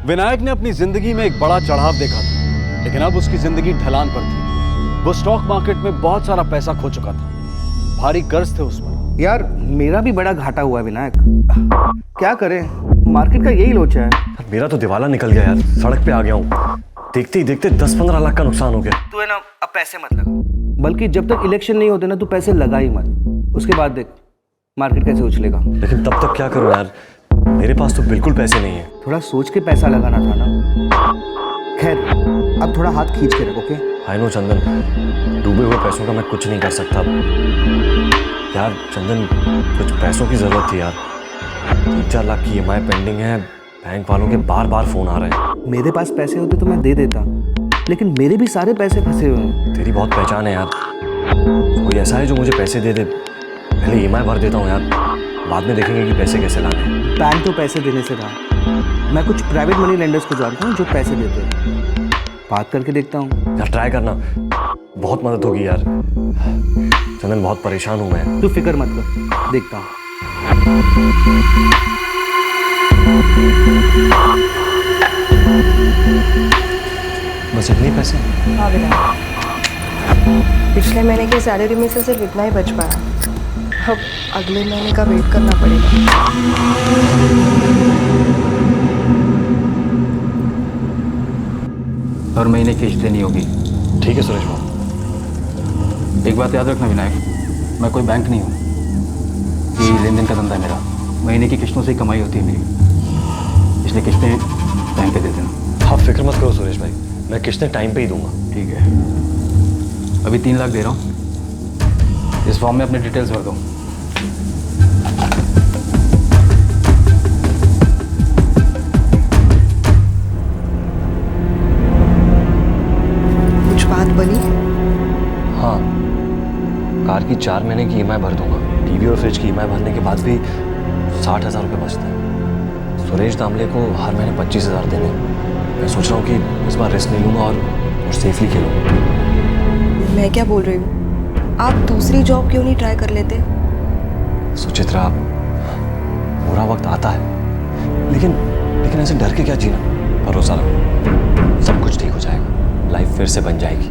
विनायक ने अपनी जिंदगी में एक बड़ा चढ़ाव देखा था, लेकिन अब उसकी जिंदगी ढलान पर थी। वो स्टॉक मार्केट में बहुत सारा पैसा खो चुका था, भारी कर्ज थे उस पर। यार मेरा भी बड़ा घाटा हुआ है विनायक, क्या करें, मार्केट का यही लोचा है। मेरा तो दिवाला निकल गया यार, सड़क पे आ गया हूँ। देखते ही देखते 10-15 लाख का नुकसान हो गया। तू है ना, अब पैसे मत लगा, बल्कि जब तक इलेक्शन नहीं होते ना तू पैसे लगा ही मत, उसके बाद देख मार्केट कैसे उछलेगा। लेकिन तब तक क्या करूं यार, मेरे पास तो बिल्कुल पैसे नहीं है। थोड़ा सोच के पैसा लगाना था ना। खैर अब थोड़ा हाथ खींच के रखो। ओके आई नो चंदन, डूबे हुए पैसों का मैं कुछ नहीं कर सकता यार। चंदन कुछ पैसों की जरूरत थी यार, 3-4 लाख की EMI पेंडिंग है, बैंक वालों के बार बार फोन आ रहे हैं। मेरे पास पैसे होते तो मैं दे देता, लेकिन मेरे भी सारे पैसे फंसे हुए हैं। तेरी बहुत पहचान है यार, कोई ऐसा है जो मुझे पैसे दे दे? पहले EMI भर देता हूँ यार, बाद में देखेंगे कि पैसे कैसे लाने हैं। बैंक तो पैसे देने से रहा, मैं कुछ प्राइवेट मनी लेंडर्स को जानता हूँ जो पैसे देते हैं, बात करके देखता हूँ। यार ट्राई करना, बहुत मदद होगी यार। चंदन बहुत परेशान हूँ मैं। तू फिक्र मत कर, देखता हूँ। बस इतने पैसे? हाँ विनायक, पिछले महीने की सैलरी में से सिर्फ इतना ही बच पाया, अब अगले महीने का वेट करना पड़ेगा। हर महीने किस्त देनी होगी। ठीक है सुरेश बाबू। एक बात याद रखना विनायक, मैं कोई बैंक नहीं हूँ, ये लेन देन का धंधा है मेरा, महीने की किस्तों से ही कमाई होती है मेरी, इसलिए किस्तें टाइम पे दे देना। आप फिक्र मत करो सुरेश भाई, मैं किस्तें टाइम पे ही दूंगा। ठीक है, अभी 3 लाख दे रहा हूँ, इस फॉर्म में अपनी डिटेल्स भर दो। कुछ बात बनी? हाँ, कार की 4 महीने की EMI भर दूंगा। टीवी और फ्रिज की EMI भरने के बाद भी 60,000 रुपये बचते हैं। सुरेश दामले को हर महीने 25,000 देने। मैं सोच रहा हूँ कि इस बार रिस्क नहीं लूँगा और सेफली खेलूँगा। मैं क्या बोल रही हूँ, आप दूसरी जॉब क्यों नहीं ट्राई कर लेते? सुचित्रा, बुरा वक्त आता है, लेकिन ऐसे डर के क्या जीना। भरोसा रखो, सब कुछ ठीक हो जाएगा, लाइफ फिर से बन जाएगी।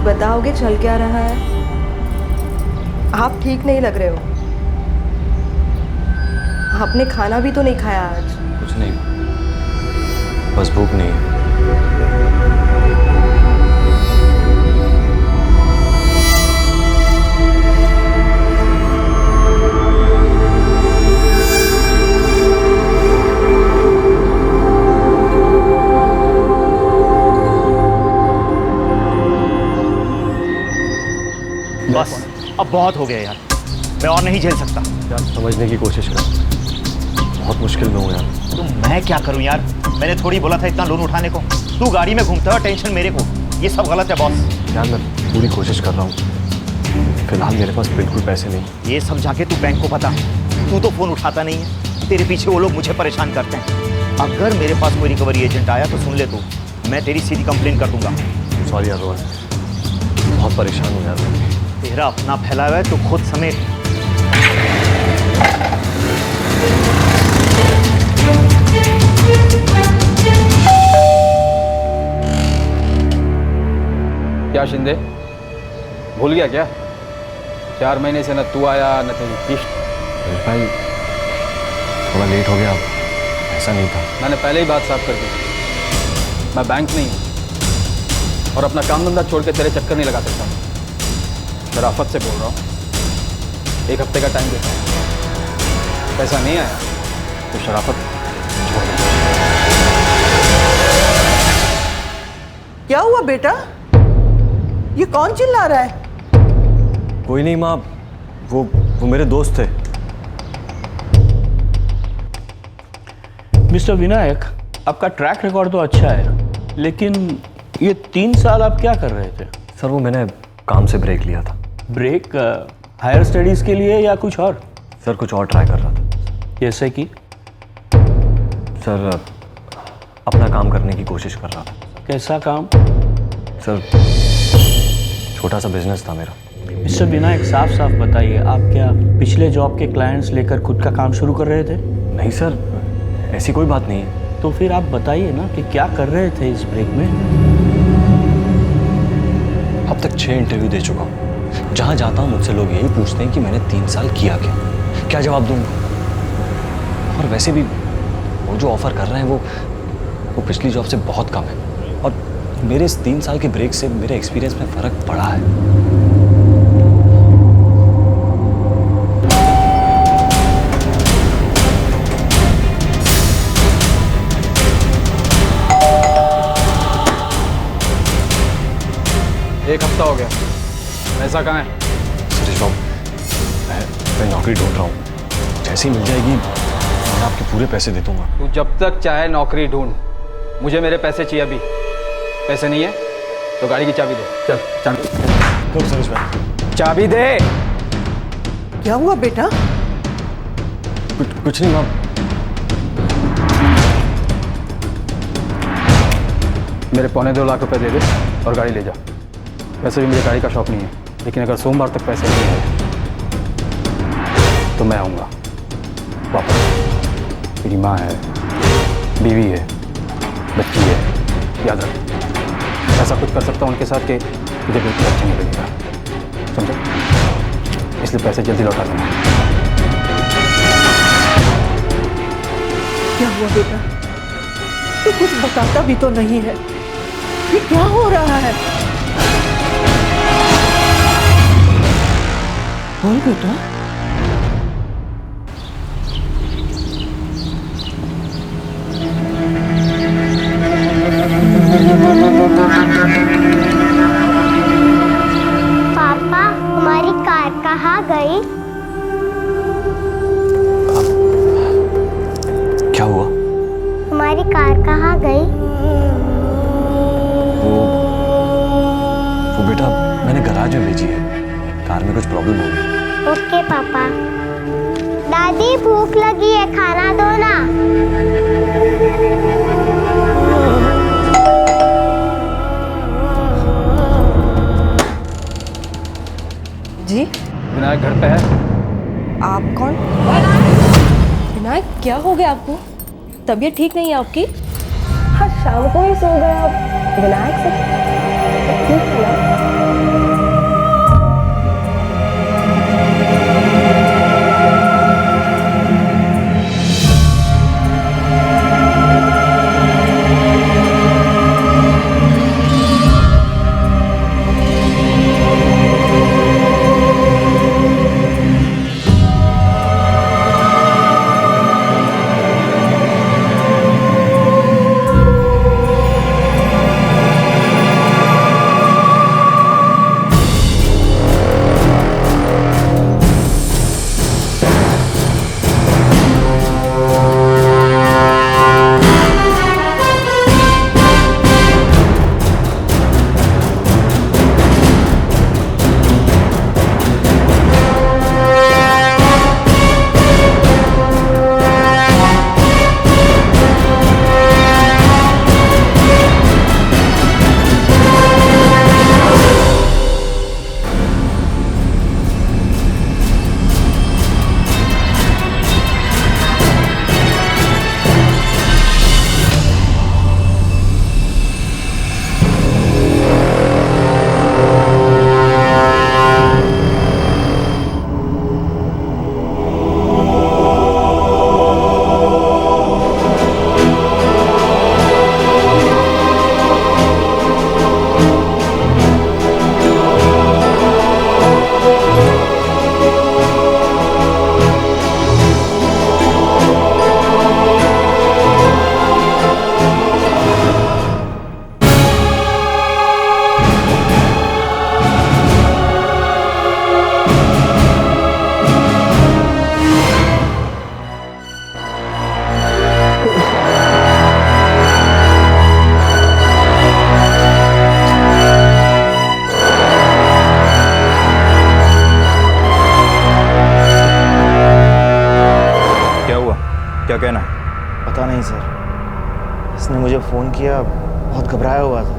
बताओगे चल क्या रहा है? आप ठीक नहीं लग रहे हो। आपने खाना भी तो नहीं खाया आज। कुछ नहीं, बस भूख नहीं है। बस अब बहुत हो गया यार, मैं और नहीं झेल सकता। यार समझने की कोशिश कर, बहुत मुश्किल में हूँ यार। तो मैं क्या करूँ यार, मैंने थोड़ी बोला था इतना लोन उठाने को। तू गाड़ी में घूमता है, टेंशन मेरे को। ये सब गलत है बॉस। यार मैं पूरी कोशिश कर रहा हूँ, फिलहाल मेरे पास बिल्कुल पैसे नहीं। ये सब जाके तू बैंक को बता। तू तो फोन उठाता नहीं है, तेरे पीछे वो लोग मुझे परेशान करते हैं। अगर मेरे पास कोई रिकवरी एजेंट आया तो सुन ले तू, मैं तेरी सीधी कंप्लेन कर दूंगा। सॉरी यार रोहन, बहुत परेशान हूँ यार। तेरा अपना फैला हुआ है तो खुद समेत। क्या शिंदे, भूल गया क्या? 4 महीने से न तू आया न तेरी किश्त। भाई थोड़ा लेट हो गया, ऐसा नहीं था। मैंने पहले ही बात साफ कर दी, मैं बैंक नहीं हूँ और अपना काम धंधा छोड़ के तेरे चक्कर नहीं लगा सकता। शराफत से बोल रहा हूँ, 1 हफ्ते का टाइम देता हूँ, पैसा नहीं आया तो शराफत छोड़ दे। क्या हुआ बेटा? ये कौन चिल्ला रहा है? कोई नहीं माँ, वो मेरे दोस्त थे। मिस्टर विनायक, आपका ट्रैक रिकॉर्ड तो अच्छा है, लेकिन ये 3 साल आप क्या कर रहे थे? सर वो मैंने काम से ब्रेक लिया था। ब्रेक हायर स्टडीज़ के लिए या कुछ और? सर कुछ और ट्राई कर रहा था। जैसे कि? सर अपना काम करने की कोशिश कर रहा था। कैसा काम? सर छोटा सा बिजनेस था मेरा। मिस्टर विनायक, साफ साफ बताइए, आप क्या पिछले जॉब के क्लाइंट्स लेकर खुद का काम शुरू कर रहे थे? नहीं सर, ऐसी कोई बात नहीं है। तो फिर आप बताइए ना कि क्या कर रहे थे इस ब्रेक में? अब तक 6 इंटरव्यू दे चुका हूँ। जहाँ जाता हूँ मुझसे लोग यही पूछते हैं कि मैंने 3 साल किया क्या जवाब दूंगा। और वैसे भी वो जो ऑफर कर रहे हैं वो पिछली जॉब से बहुत कम है, और मेरे इस 3 साल के ब्रेक से मेरे एक्सपीरियंस में फ़र्क पड़ा है। एक हफ्ता हो गया, पैसा कहाँ है? सुरेश बाबू, मैं नौकरी ढूंढ रहा हूँ, जैसे ही मिल जाएगी मैं आपके पूरे पैसे दे दूंगा। तू जब तक चाहे नौकरी ढूंढ, मुझे मेरे पैसे चाहिए अभी। पैसे नहीं है तो गाड़ी की चाबी दे। चल चाबी। सुरेश भाई, चाबी दे। क्या हुआ बेटा? कुछ नहीं माँ। मेरे 2.25 लाख रुपए दे दे और गाड़ी ले जा। वैसे भी मुझे गाड़ी का शौक नहीं है, लेकिन अगर सोमवार तक पैसे नहीं आए तो मैं आऊँगा वापस। मेरी माँ है, बीवी है, बच्ची है, याद रख। ऐसा कुछ कर सकता हूँ उनके साथ कि मुझे बिल्कुल अच्छा नहीं लगेगा, समझो? इसलिए पैसे जल्दी लौटा देना। क्या हुआ बेटा? तू कुछ बताता भी तो नहीं है, ये क्या हो रहा है? बोल बेटा। पापा, हमारी कार कहाँ गई? क्या हुआ? हमारी कार कहाँ गई? वो बेटा मैंने गराज में भेजी है, कार में कुछ प्रॉब्लम हो गई। ओके पापा। दादी भूख लगी है, खाना दो ना। जी विनायक घर पे है? आप कौन? विनायक, क्या हो गया आपको? तबीयत ठीक नहीं है आपकी? हाँ, शाम को ही सो गया। विनायक से ठीक है ना? किया, बहुत घबराया हुआ था।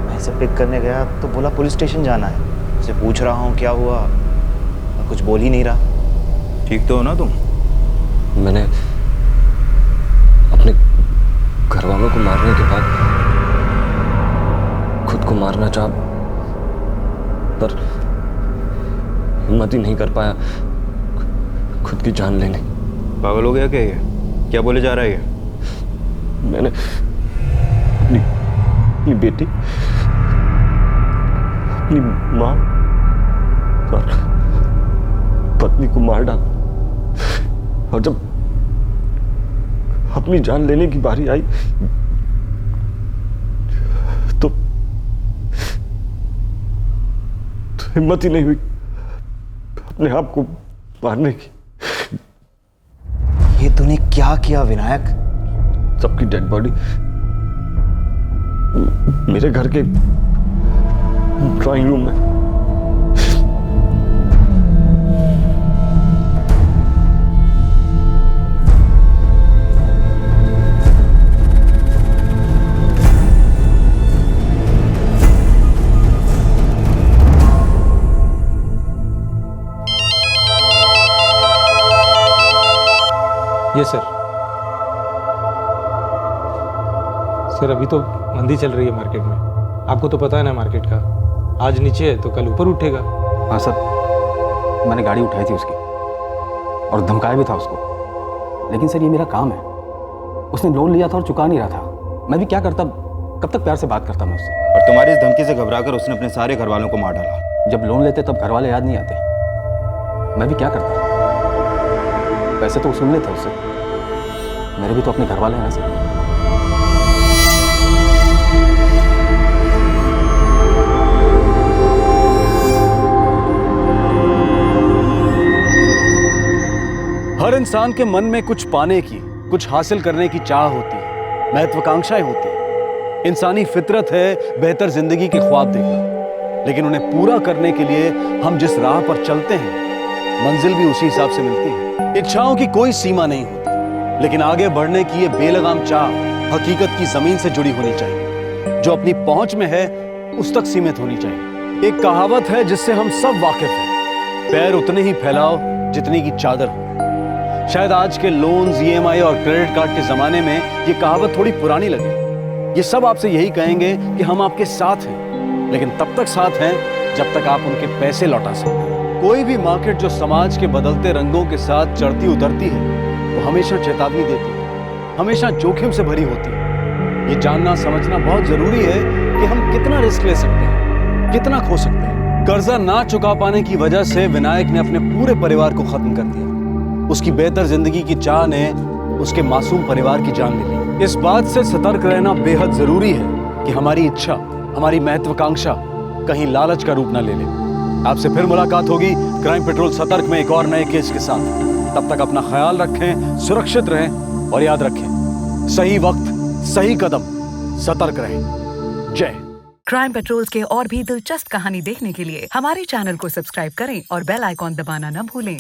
मैं इसे पिक करने गया तो बोला पुलिस स्टेशन जाना है। उसे पूछ रहा हूँ क्या हुआ, मैं कुछ बोल ही नहीं रहा। ठीक तो हो ना तुम? मैंने अपने घर वालों को मारने के बाद खुद को मारना चाहा, पर हिम्मत ही नहीं कर पाया खुद की जान लेने। पागल हो गया क्या ये? क्या बोले जा रहा है ये? मैंने अपनी बेटी, अपनी माँ और पत्नी को मार डाला, और जब अपनी जान लेने की बारी आई तो हिम्मत ही नहीं हुई अपने आप को मारने की। ये तूने क्या किया विनायक? सबकी डेड बॉडी मेरे घर के ड्राइंग रूम में। ये सर अभी तो मंदी चल रही है मार्केट में, आपको तो पता है ना मार्केट का। आज नीचे है तो कल ऊपर उठेगा। हाँ सर, मैंने गाड़ी उठाई थी उसकी और धमकाया भी था उसको, लेकिन सर ये मेरा काम है। उसने लोन लिया था और चुका नहीं रहा था। मैं भी क्या करता, कब तक प्यार से बात करता मैं उससे। और तुम्हारी इस धमकी से घबराकर उसने अपने सारे घर वालों को मार डाला। जब लोन लेते तब घर वाले याद नहीं आते। मैं भी क्या करता, पैसे तो वसूल लेते उससे। मेरे भी तो अपने घर वाले हैं ना सर। हर इंसान के मन में कुछ पाने की, कुछ हासिल करने की चाह होती है, महत्वाकांक्षाएं होती है। इंसानी फितरत है बेहतर जिंदगी के ख्वाब देखना, लेकिन उन्हें पूरा करने के लिए हम जिस राह पर चलते हैं मंजिल भी उसी हिसाब से मिलती है। इच्छाओं की कोई सीमा नहीं होती, लेकिन आगे बढ़ने की ये बेलगाम चाह हकीकत की जमीन से जुड़ी होनी चाहिए। जो अपनी पहुंच में है उस तक सीमित होनी चाहिए। एक कहावत है जिससे हम सब वाकिफ हैं, पैर उतने ही फैलाओ जितनी की चादर हो। शायद आज के लोन्स, ईएमआई और क्रेडिट कार्ड के जमाने में ये कहावत थोड़ी पुरानी लगे। ये सब आपसे यही कहेंगे कि हम आपके साथ हैं, लेकिन तब तक साथ हैं जब तक आप उनके पैसे लौटा सकते। कोई भी मार्केट जो समाज के बदलते रंगों के साथ चढ़ती उतरती है वो हमेशा चेतावनी देती है, हमेशा जोखिम से भरी होती है। ये जानना समझना बहुत जरूरी है कि हम कितना रिस्क ले सकते हैं, कितना खो सकते हैं। कर्जा ना चुका पाने की वजह से विनायक ने अपने पूरे परिवार को खत्म कर दिया। उसकी बेहतर जिंदगी की चाह ने उसके मासूम परिवार की जान ले ली। इस बात से सतर्क रहना बेहद जरूरी है कि हमारी इच्छा, हमारी महत्वाकांक्षा कहीं लालच का रूप ना ले ले। आपसे फिर मुलाकात होगी क्राइम पेट्रोल सतर्क में एक और नए केस के साथ। तब तक अपना ख्याल रखें, सुरक्षित रहें और याद रखें, सही वक्त सही कदम, सतर्क रहें। जय। क्राइम पेट्रोल के और भी दिलचस्प कहानी देखने के लिए हमारे चैनल को सब्सक्राइब करें और बेल आइकॉन दबाना न भूलें।